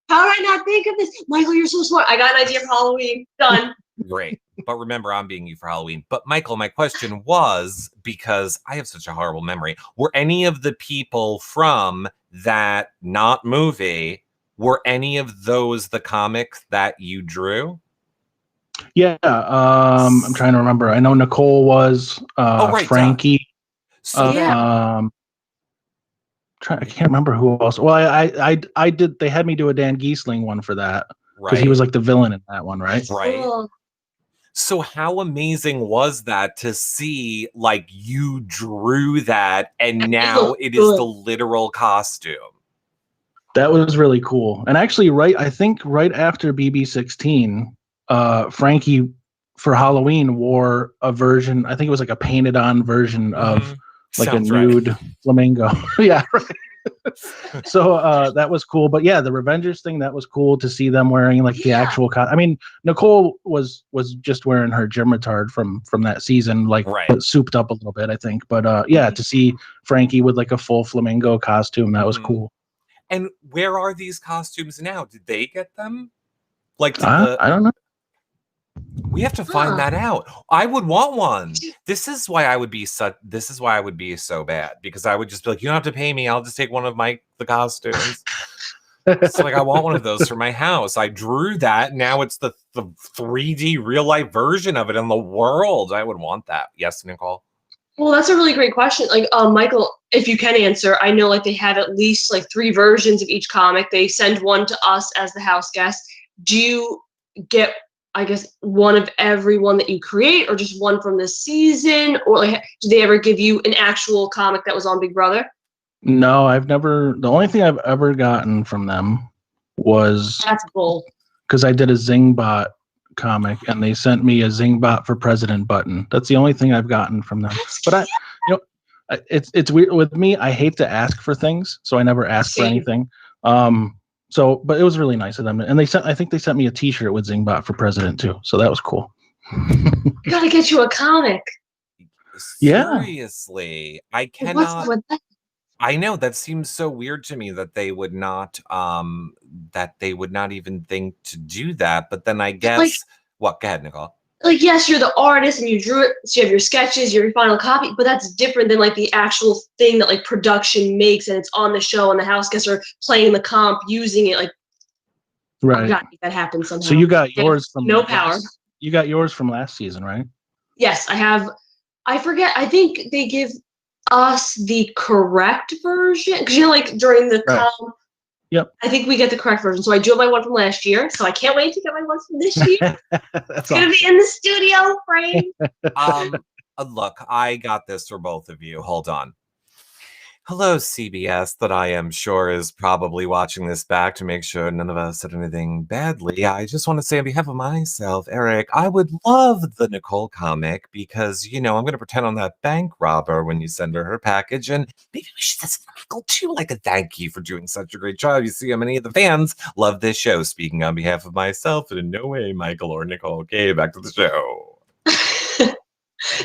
How did I not think of this? Michael, you're so smart. I got an idea for Halloween. Done. Great. But remember, I'm being you for Halloween. But Michael, my question was, because I have such a horrible memory, were any of the people from that not movie, were any of those the comics that you drew? Yeah. I'm trying to remember. I know Nicole was Frankie. So I can't remember who else. Well, I did. They had me do a Dan Giesling one for that because he was like the villain in that one, right? Right. Oh. So how amazing was that to see, like, you drew that and now it is the literal costume? That was really cool. And actually, I think right after BB16, Frankie for Halloween wore a version. I think it was like a painted on version of like a nude flamingo. Yeah, right. So that was cool. But yeah, the Revengers thing, that was cool to see them wearing like the actual I mean, Nicole was just wearing her gym retard from that season, like souped up a little bit, I think. But yeah, to see Frankie with like a full flamingo costume, that was cool. And where are these costumes now? Did they get them? Like I don't know. We have to find that out. I would want one. This is why I would be so bad, because I would just be like, you don't have to pay me. I'll just take one of the costumes. It's like, I want one of those for my house. I drew that. Now it's the 3D real life version of it in the world. I would want that. Yes, Nicole? Well, that's a really great question. Like, Michael, if you can answer, I know like they have at least like 3 versions of each comic. They send one to us as the house guest. Do you get I guess, one of every one that you create, or just one from this season? Or like, did they ever give you an actual comic that was on Big Brother? No, I've never. The only thing I've ever gotten from them was That's bull. because I did a Zingbot comic, and they sent me a Zingbot for President button. That's the only thing I've gotten from them. But it's weird with me. I hate to ask for things, so I never ask for anything. But it was really nice of them, and I think they sent me a T-shirt with Zingbot for President too. So that was cool. I gotta get you a comic. Seriously, I cannot. What's with that? I know that seems so weird to me that they would not even think to do that. But then I guess what? Go ahead, Nicole. Like, yes, you're the artist and you drew it, so you have your sketches, your final copy, but that's different than like the actual thing that like production makes and it's on the show and the house guests are playing the comp, using it. Like, right, that happens somehow. So you got yours from no power. You got yours from last season, right? Yes, I have. I forget. I think they give us the correct version because like during the comp. Yep. I think we get the correct version. So I do have my one from last year. So I can't wait to get my one from this year. It's going to be in the studio frame. Look, I got this for both of you. Hold on. Hello, CBS, that I am sure is probably watching this back to make sure none of us said anything badly. I just want to say on behalf of myself, Eric, I would love the Nicole comic because, I'm going to pretend I'm that bank robber when you send her package. And maybe we should send Michael too, like a thank you for doing such a great job. You see how many of the fans love this show. Speaking on behalf of myself, and in no way Michael or Nicole. Okay, back to the show.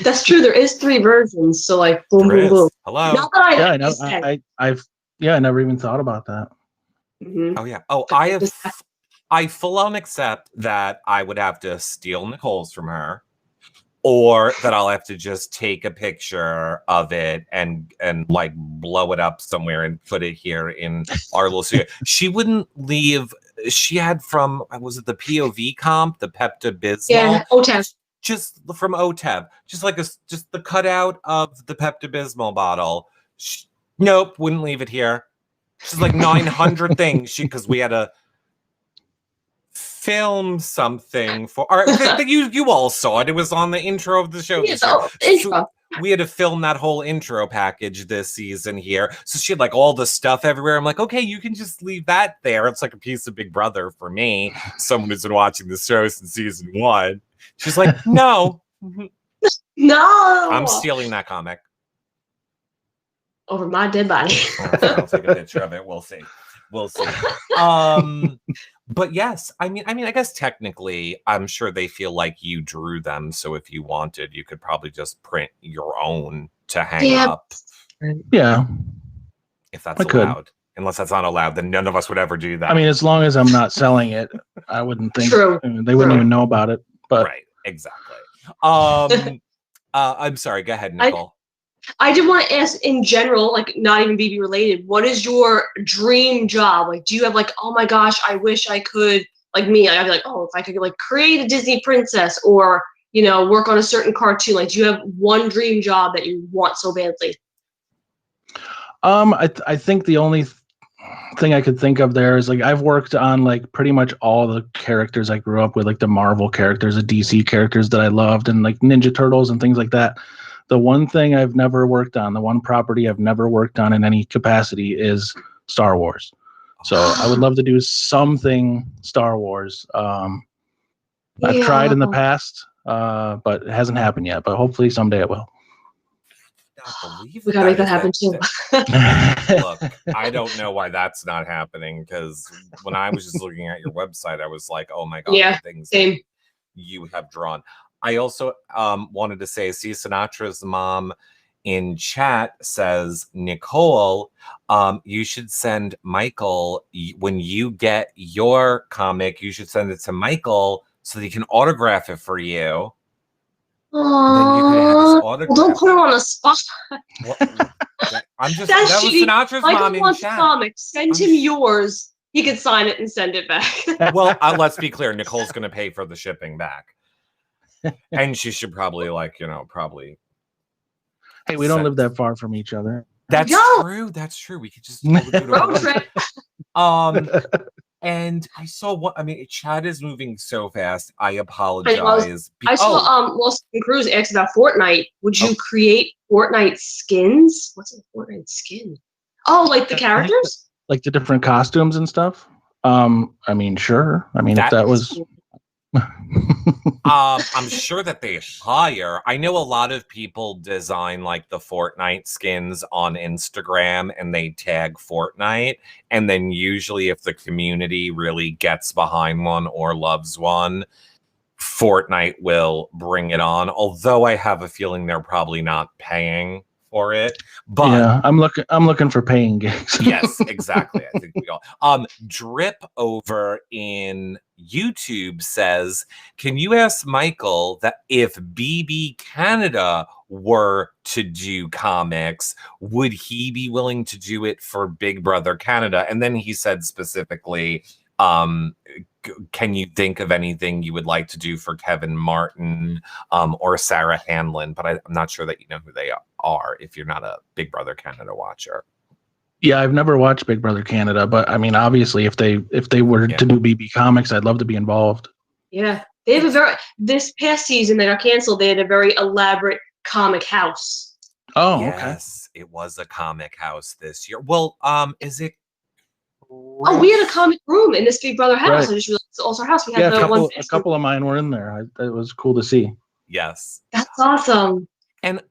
That's true. There is 3 versions. So like, boom, boom, boom. Hello. Not that I know. I never even thought about that. Mm-hmm. Oh yeah. Oh, I full on accept that I would have to steal Nicole's from her, or that I'll have to just take a picture of it and like blow it up somewhere and put it here in our little studio. She wouldn't leave. She had from, was it the POV comp, the Pepto-Bismol? Yeah, OTEV. Just from OTEV, just the cutout of the Pepto-Bismol bottle. Nope, wouldn't leave it here. She's like 900 things. Because we had to film something for. All right, you all saw it. It was on the intro of the show. Yeah, intro. We had to film that whole intro package this season here. So she had like all the stuff everywhere. I'm like, okay, you can just leave that there. It's like a piece of Big Brother for me. Someone who's been watching the show since season 1. She's like, no. No. I'm stealing that comic. Over my dead body. I'll take a picture of it. We'll see. But yes, I mean, I guess technically, I'm sure they feel like you drew them. So if you wanted, you could probably just print your own to hang up. Yeah. If that's allowed. Unless that's not allowed, then none of us would ever do that. I mean, as long as I'm not selling it, I wouldn't think they wouldn't even know about it. But right, exactly. I'm sorry. Go ahead, Nicole. I did want to ask in general, like not even BB related, what is your dream job? Like, do you have like, oh my gosh, I wish I could, like me, I'd be like, oh, if I could like create a Disney princess or, work on a certain cartoon. Like, do you have one dream job that you want so badly? I think the only thing I could think of there is like I've worked on like pretty much all the characters I grew up with, like the Marvel characters, the DC characters that I loved, and like Ninja Turtles and things like that. The one thing I've never worked on, the one property I've never worked on in any capacity is Star Wars. So I would love to do something Star Wars. I've tried in the past, but it hasn't happened yet. But hopefully someday it will. We gotta make that happen too. Look, I don't know why that's not happening, because when I was just looking at your website, I was like, oh my god, the things that you have drawn. I also wanted to say, see, Sinatra's mom in chat says, Nicole, you should send Michael, when you get your comic, you should send it to Michael so that he can autograph it for you. Well, don't put him on the spot. I'm just, that was Sinatra's mom in chat. Comic. Send him yours. He could sign it and send it back. Well, let's be clear. Nicole's going to pay for the shipping back. And she should probably probably. Hey, we don't live that far from each other. That's true. That's true. We could just road trip. And I saw what I mean. Chat is moving so fast. I apologize. I saw Wilson Cruz asked about Fortnite. Would you create Fortnite skins? What's a Fortnite skin? Oh, like the characters? Like the different costumes and stuff. I mean, sure. I mean, if that was. I'm sure that they hire. I know a lot of people design like the Fortnite skins on Instagram and they tag Fortnite. And then usually if the community really gets behind one or loves one, Fortnite will bring it on. Although I have a feeling they're probably not paying for it. But yeah, I'm looking for paying gigs. Yes, exactly. I think we all. Drip over in YouTube says, can you ask Michael that if BB Canada were to do comics, would he be willing to do it for Big Brother Canada? And then he said specifically, can you think of anything you would like to do for Kevin Martin or Sarah Hanlon? But I'm not sure that you know who they are if you're not a Big Brother Canada watcher. Yeah, I've never watched Big Brother Canada, but I mean, obviously, if they were to do BB Comics, I'd love to be involved. Yeah, they have this past season that got canceled. They had a very elaborate comic house. Oh, yes, it was a comic house this year. Well, is it? Oh, we had a comic room in this Big Brother house. Right. I just realized it's also our house. We had a couple of mine were in there. It was cool to see. Yes, that's awesome. And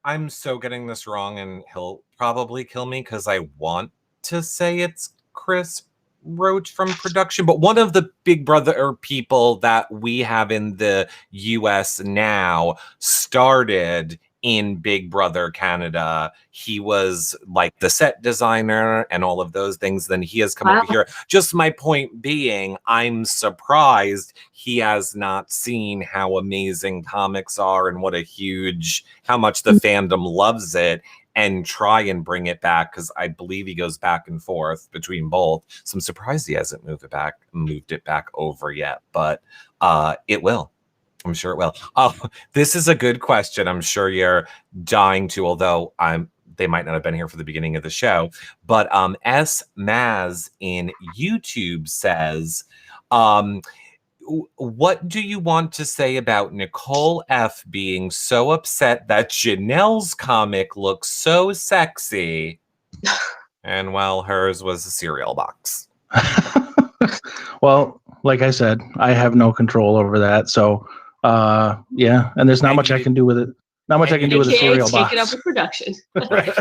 I'm so getting this wrong, and he'll probably kill me because I want to say it's Chris Roach from production, but one of the Big Brother people that we have in the US now started in Big Brother Canada. He was like the set designer and all of those things. Then he has come over here. Just my point being, I'm surprised he has not seen how amazing comics are and how much the fandom loves it, and try and bring it back, because I believe he goes back and forth between both. So I'm surprised he hasn't moved it back over yet, but it will. I'm sure it will. Oh, this is a good question. I'm sure you're dying to, although they might not have been here for the beginning of the show. But S. Maz in YouTube says, what do you want to say about Nicole F. being so upset that Janelle's comic looks so sexy? And well, hers was a cereal box. Well, like I said, I have no control over that. So yeah, and there's not much I can do with it. Not much I can do with a cereal box. Take it up with production. Right.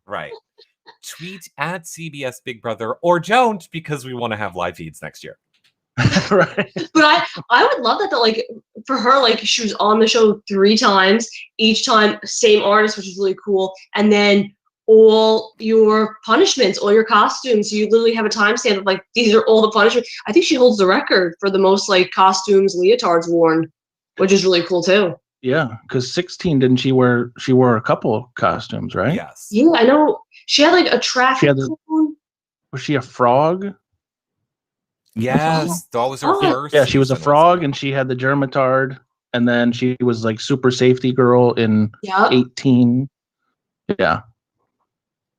Right. Tweet at CBS Big Brother, or don't, because we want to have live feeds next year. Right. But I would love that though, like for her, like she was on the show 3 times, each time same artist, which is really cool. And then all your punishments, all your costumes, you literally have a timestamp of like, these are all the punishments. I think she holds the record for the most like costumes, leotards worn, which is really cool too. Yeah, because 16, didn't she wore a couple of costumes, right? Yes. Yeah, I know. She had like a traffic cone. Was she a frog? Yes, that was her first. Yeah, she was a frog, and she had the Germitard, and then she was like super safety girl in 18. Yeah.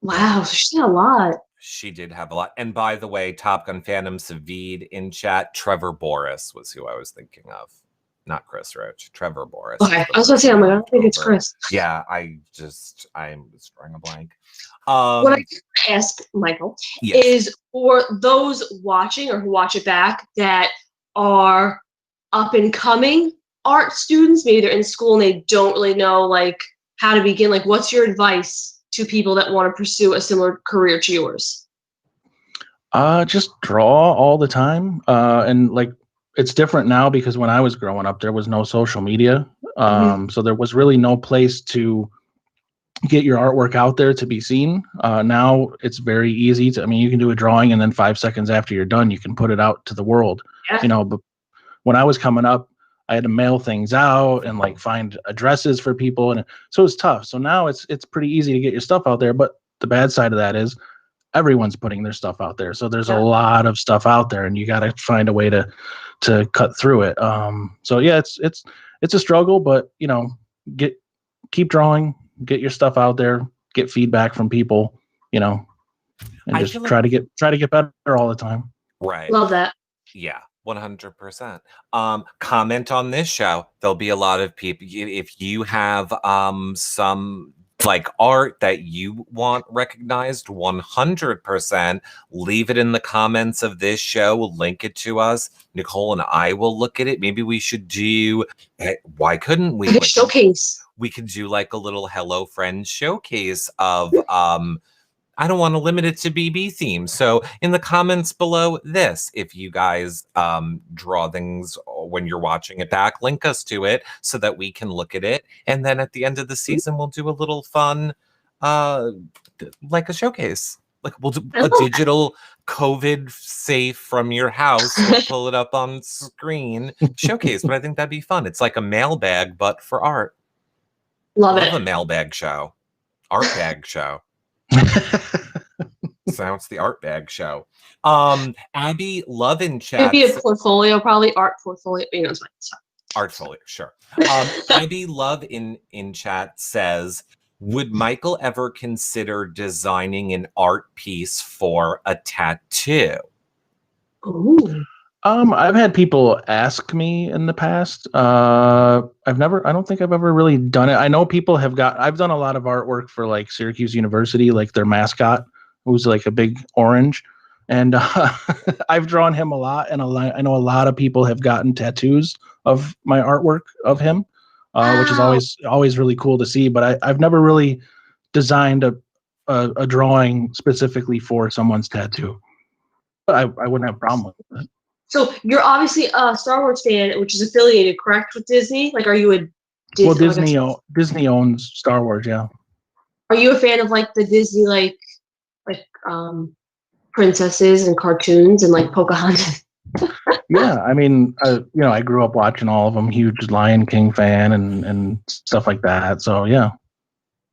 Wow, so she did a lot. She did have a lot. And by the way, Top Gun Phantom Savid in chat, Trevor Boris was who I was thinking of. Not Chris Roach, Trevor Boris. Okay, I was going to say, I'm like, I don't think it's Chris. Yeah, I'm just drawing a blank. What I can ask, Michael, is for those watching or who watch it back that are up and coming art students, maybe they're in school and they don't really know like how to begin. Like, what's your advice to people that want to pursue a similar career to yours? Just draw all the time. And like, it's different now because when I was growing up, there was no social media. So there was really no place to get your artwork out there to be seen. Now it's very easy to, I mean, you can do a drawing and then 5 seconds after you're done, you can put it out to the world, you know, but when I was coming up, I had to mail things out and like find addresses for people. And so it's tough. So now it's pretty easy to get your stuff out there. But the bad side of that is everyone's putting their stuff out there. So there's a lot of stuff out there and you got to find a way to cut through it. So yeah, it's a struggle, but you know, keep drawing, get your stuff out there, get feedback from people, you know. and just try to get better all the time. Right. Love that. Yeah, 100%. Comment on this show. There'll be a lot of people. If you have some like art that you want recognized, 100%, leave it in the comments of this show. We'll link it to us. Nicole and I will look at it. Maybe we should do. Why couldn't we? Like a showcase. We could do like a little Hello Friends showcase of I don't want to limit it to BB themes. So in the comments below this, if you guys draw things when you're watching it back, link us to it so that we can look at it. And then at the end of the season, we'll do a little fun, like a showcase. Like we'll do a digital COVID safe from your house. We'll pull it up on screen showcase. But I think that'd be fun. It's like a mailbag, but for art. Love it. A mailbag show. Art bag show. So it's the art bag show. Abby Love in chat. Maybe a portfolio, probably art portfolio. You know, it's fine. Sorry. Artfolio, sure. Abby Love in chat says, would Michael ever consider designing an art piece for a tattoo? Ooh. I've had people ask me in the past. I don't think I've ever really done it. I know people have I've done a lot of artwork for like Syracuse University, like their mascot, who's like a big orange. And I've drawn him a lot. And I know a lot of people have gotten tattoos of my artwork of him, which is always really cool to see. But I've never really designed a drawing specifically for someone's tattoo. But I wouldn't have a problem with it. So you're obviously a Star Wars fan, which is affiliated, correct, with Disney? Like, are you a Disney? Well, Disney owns Star Wars, yeah. Are you a fan of like the Disney like princesses and cartoons and like Pocahontas? Yeah, I mean, I grew up watching all of them. Huge Lion King fan and stuff like that. So yeah.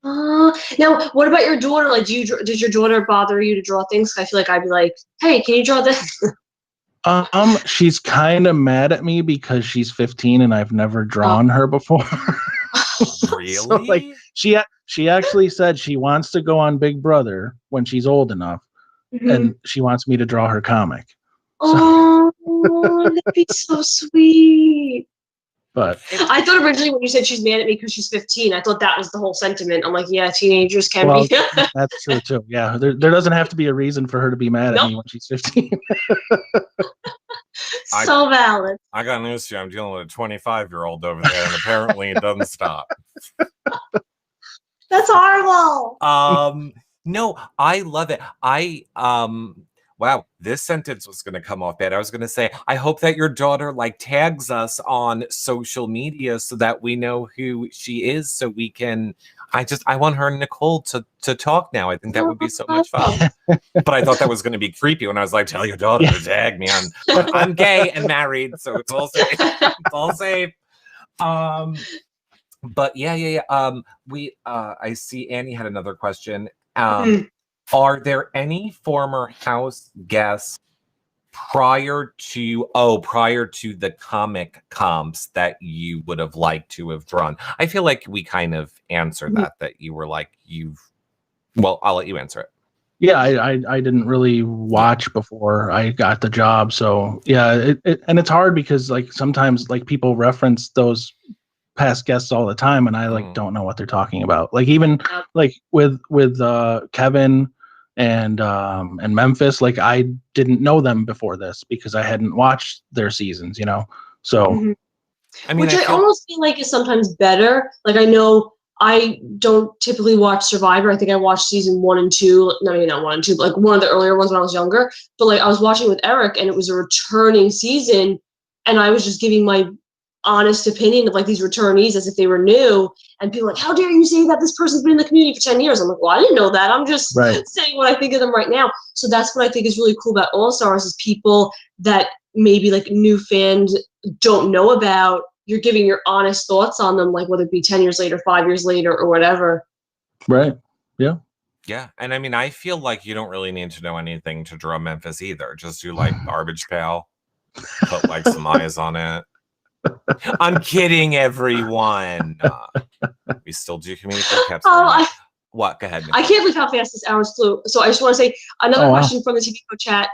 Now, what about your daughter? Like, does your daughter bother you to draw things? I feel like I'd be like, hey, can you draw this? She's kind of mad at me because she's 15 and I've never drawn her before. Really? So, like, she actually said she wants to go on Big Brother when she's old enough, and she wants me to draw her comic. Oh, that'd be so sweet. But I thought originally when you said she's mad at me because she's 15, I thought that was the whole sentiment. I'm like, yeah, teenagers can be. That's true too. Yeah, there doesn't have to be a reason for her to be mad at me when she's 15. So valid. I got news to you. I'm dealing with a 25-year-old over there, and apparently it doesn't stop. That's horrible. No, I love it. Wow, this sentence was going to come off bad. I was going to say, I hope that your daughter like tags us on social media so that we know who she is, so we can. I want her and Nicole to talk now. I think that would be so much fun. But I thought that was going to be creepy when I was like, tell your daughter to tag me on. I'm gay and married, so it's all safe. It's all safe. But yeah. I see Annie had another question. Are there any former house guests prior to the comic comps that you would have liked to have drawn? I feel like we kind of answered that you were like, I'll let you answer it. Yeah, I didn't really watch before I got the job. So yeah, and it's hard because like sometimes like people reference those past guests all the time and I like don't know what they're talking about. Like even like with Kevin and Memphis, like I didn't know them before this because I hadn't watched their seasons, you know. So I mean, I almost feel like is sometimes better. Like I know I don't typically watch Survivor. I think I watched season 1 and 2. No, maybe not 1 and 2, but like one of the earlier ones when I was younger. But like I was watching with Eric and it was a returning season and I was just giving my honest opinion of like these returnees as if they were new, and people like, how dare you say that this person's been in the community for 10 years? I'm like, well, I didn't know that. I'm just saying what I think of them right now. So that's what I think is really cool about All Stars is people that maybe like new fans don't know about. You're giving your honest thoughts on them, like whether it be 10 years later, 5 years later, or whatever. Right. Yeah. Yeah. And I mean, I feel like you don't really need to know anything to draw Memphis either. Just do like Garbage Pail, put like some eyes on it. I'm kidding, everyone. We still do community caps. What? Go ahead, I Nicole. can't believe how fast this hour's flew. So I just want to say another question from the TV chat.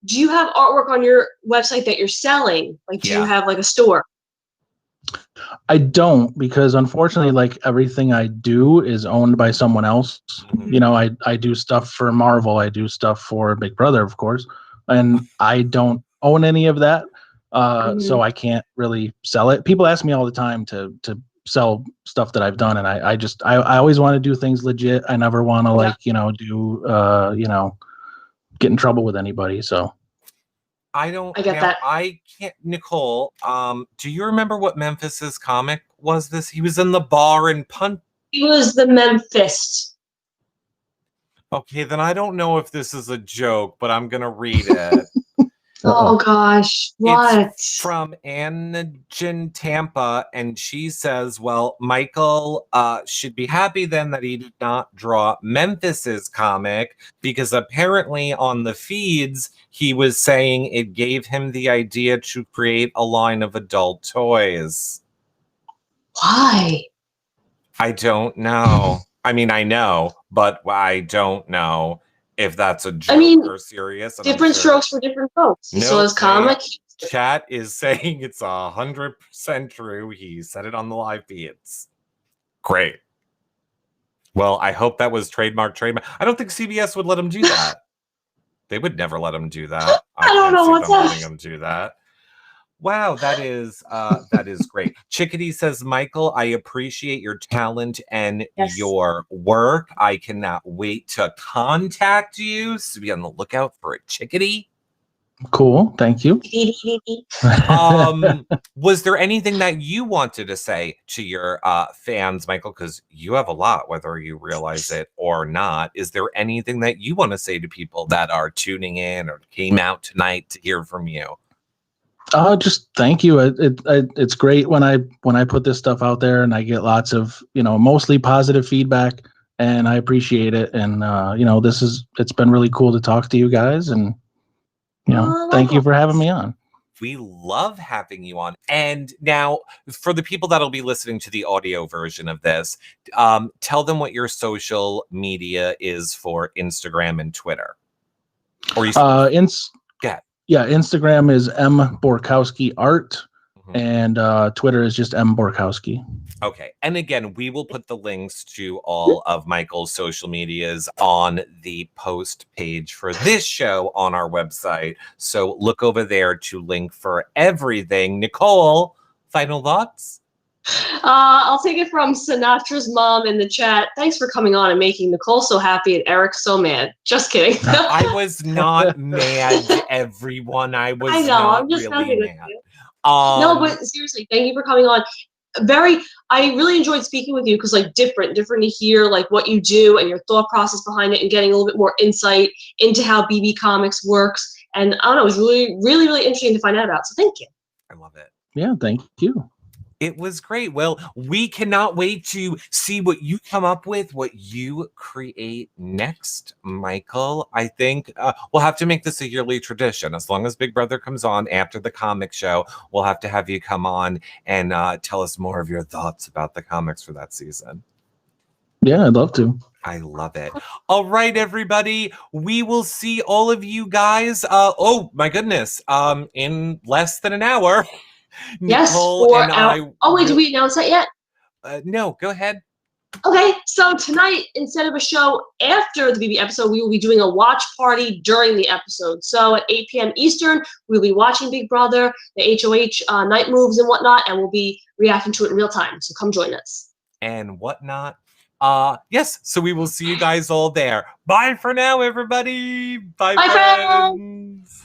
Do you have artwork on your website that you're selling? Like, do you have like a store? I don't, because unfortunately, like everything I do is owned by someone else. Mhm. You know, I do stuff for Marvel. I do stuff for Big Brother, of course, and I don't own any of that. So I can't really sell it. People ask me all the time to sell stuff that I've done, and I always want to do things legit. I never want to like, you know, do get in trouble with anybody. So I don't. I get that. I can't. Nicole, do you remember what Memphis's comic was? He was in the bar and punt. He was the Memphis. Okay, then I don't know if this is a joke, but I'm gonna read it. Oh gosh, what? It's from Anjan Tampa, and she says, well, Michael should be happy then that he did not draw Memphis's comic, because apparently on the feeds, he was saying it gave him the idea to create a line of adult toys. Why? I don't know. I mean, I know, but I don't know if that's a joke or serious. Different strokes for different folks. He saw his comic. Chat is saying it's 100% true. He said it on the live feeds. Great. Well, I hope that was trademark. I don't think CBS would let him do that. They would never let him do that. I don't know what's that. Letting him do that. Wow, that is great. Chickadee says, Michael, I appreciate your talent and your work. I cannot wait to contact you. So be on the lookout for a Chickadee. Cool. Thank you. Was there anything that you wanted to say to your fans, Michael? Because you have a lot, whether you realize it or not. Is there anything that you want to say to people that are tuning in or came out tonight to hear from you? Just thank you. It's great when I put this stuff out there and I get lots of, you know, mostly positive feedback, and I appreciate it. And you know, it's been really cool to talk to you guys, and you know, thank you for having me on. We love having you on. And now, for the people that'll be listening to the audio version of this, tell them what your social media is for Instagram and Twitter. Or you Yeah, Instagram is Borkowski Art, and Twitter is just Borkowski. Okay, and again, we will put the links to all of Michael's social medias on the post page for this show on our website. So look over there to link for everything. Nicole, final thoughts? I'll take it from Sinatra's mom in the chat. Thanks for coming on and making Nicole so happy and Eric so mad. Just kidding. I was not mad, everyone. I know, I'm just really happy with mad. you. No, but seriously, thank you for coming on. I really enjoyed speaking with you because like different to hear like what you do and your thought process behind it and getting a little bit more insight into how BB Comics works. And I don't know, it was really, really, really interesting to find out about. So thank you. I love it. Yeah, thank you. It was great. Well, we cannot wait to see what you come up with, what you create next, Michael. I think we'll have to make this a yearly tradition. As long as Big Brother comes on after the comic show, we'll have to have you come on and tell us more of your thoughts about the comics for that season. Yeah, I'd love to. I love it. All right, everybody. We will see all of you guys. Oh, my goodness. In less than an hour. Yes, Nicole and I. Oh, wait, did we announce that yet? No, go ahead. Okay, so tonight, instead of a show after the BB episode, we will be doing a watch party during the episode. So at 8 p.m. Eastern, we'll be watching Big Brother, the HOH night moves and whatnot, and we'll be reacting to it in real time. So come join us. And whatnot. Yes, so we will see you guys all there. Bye for now, everybody. Bye, friends.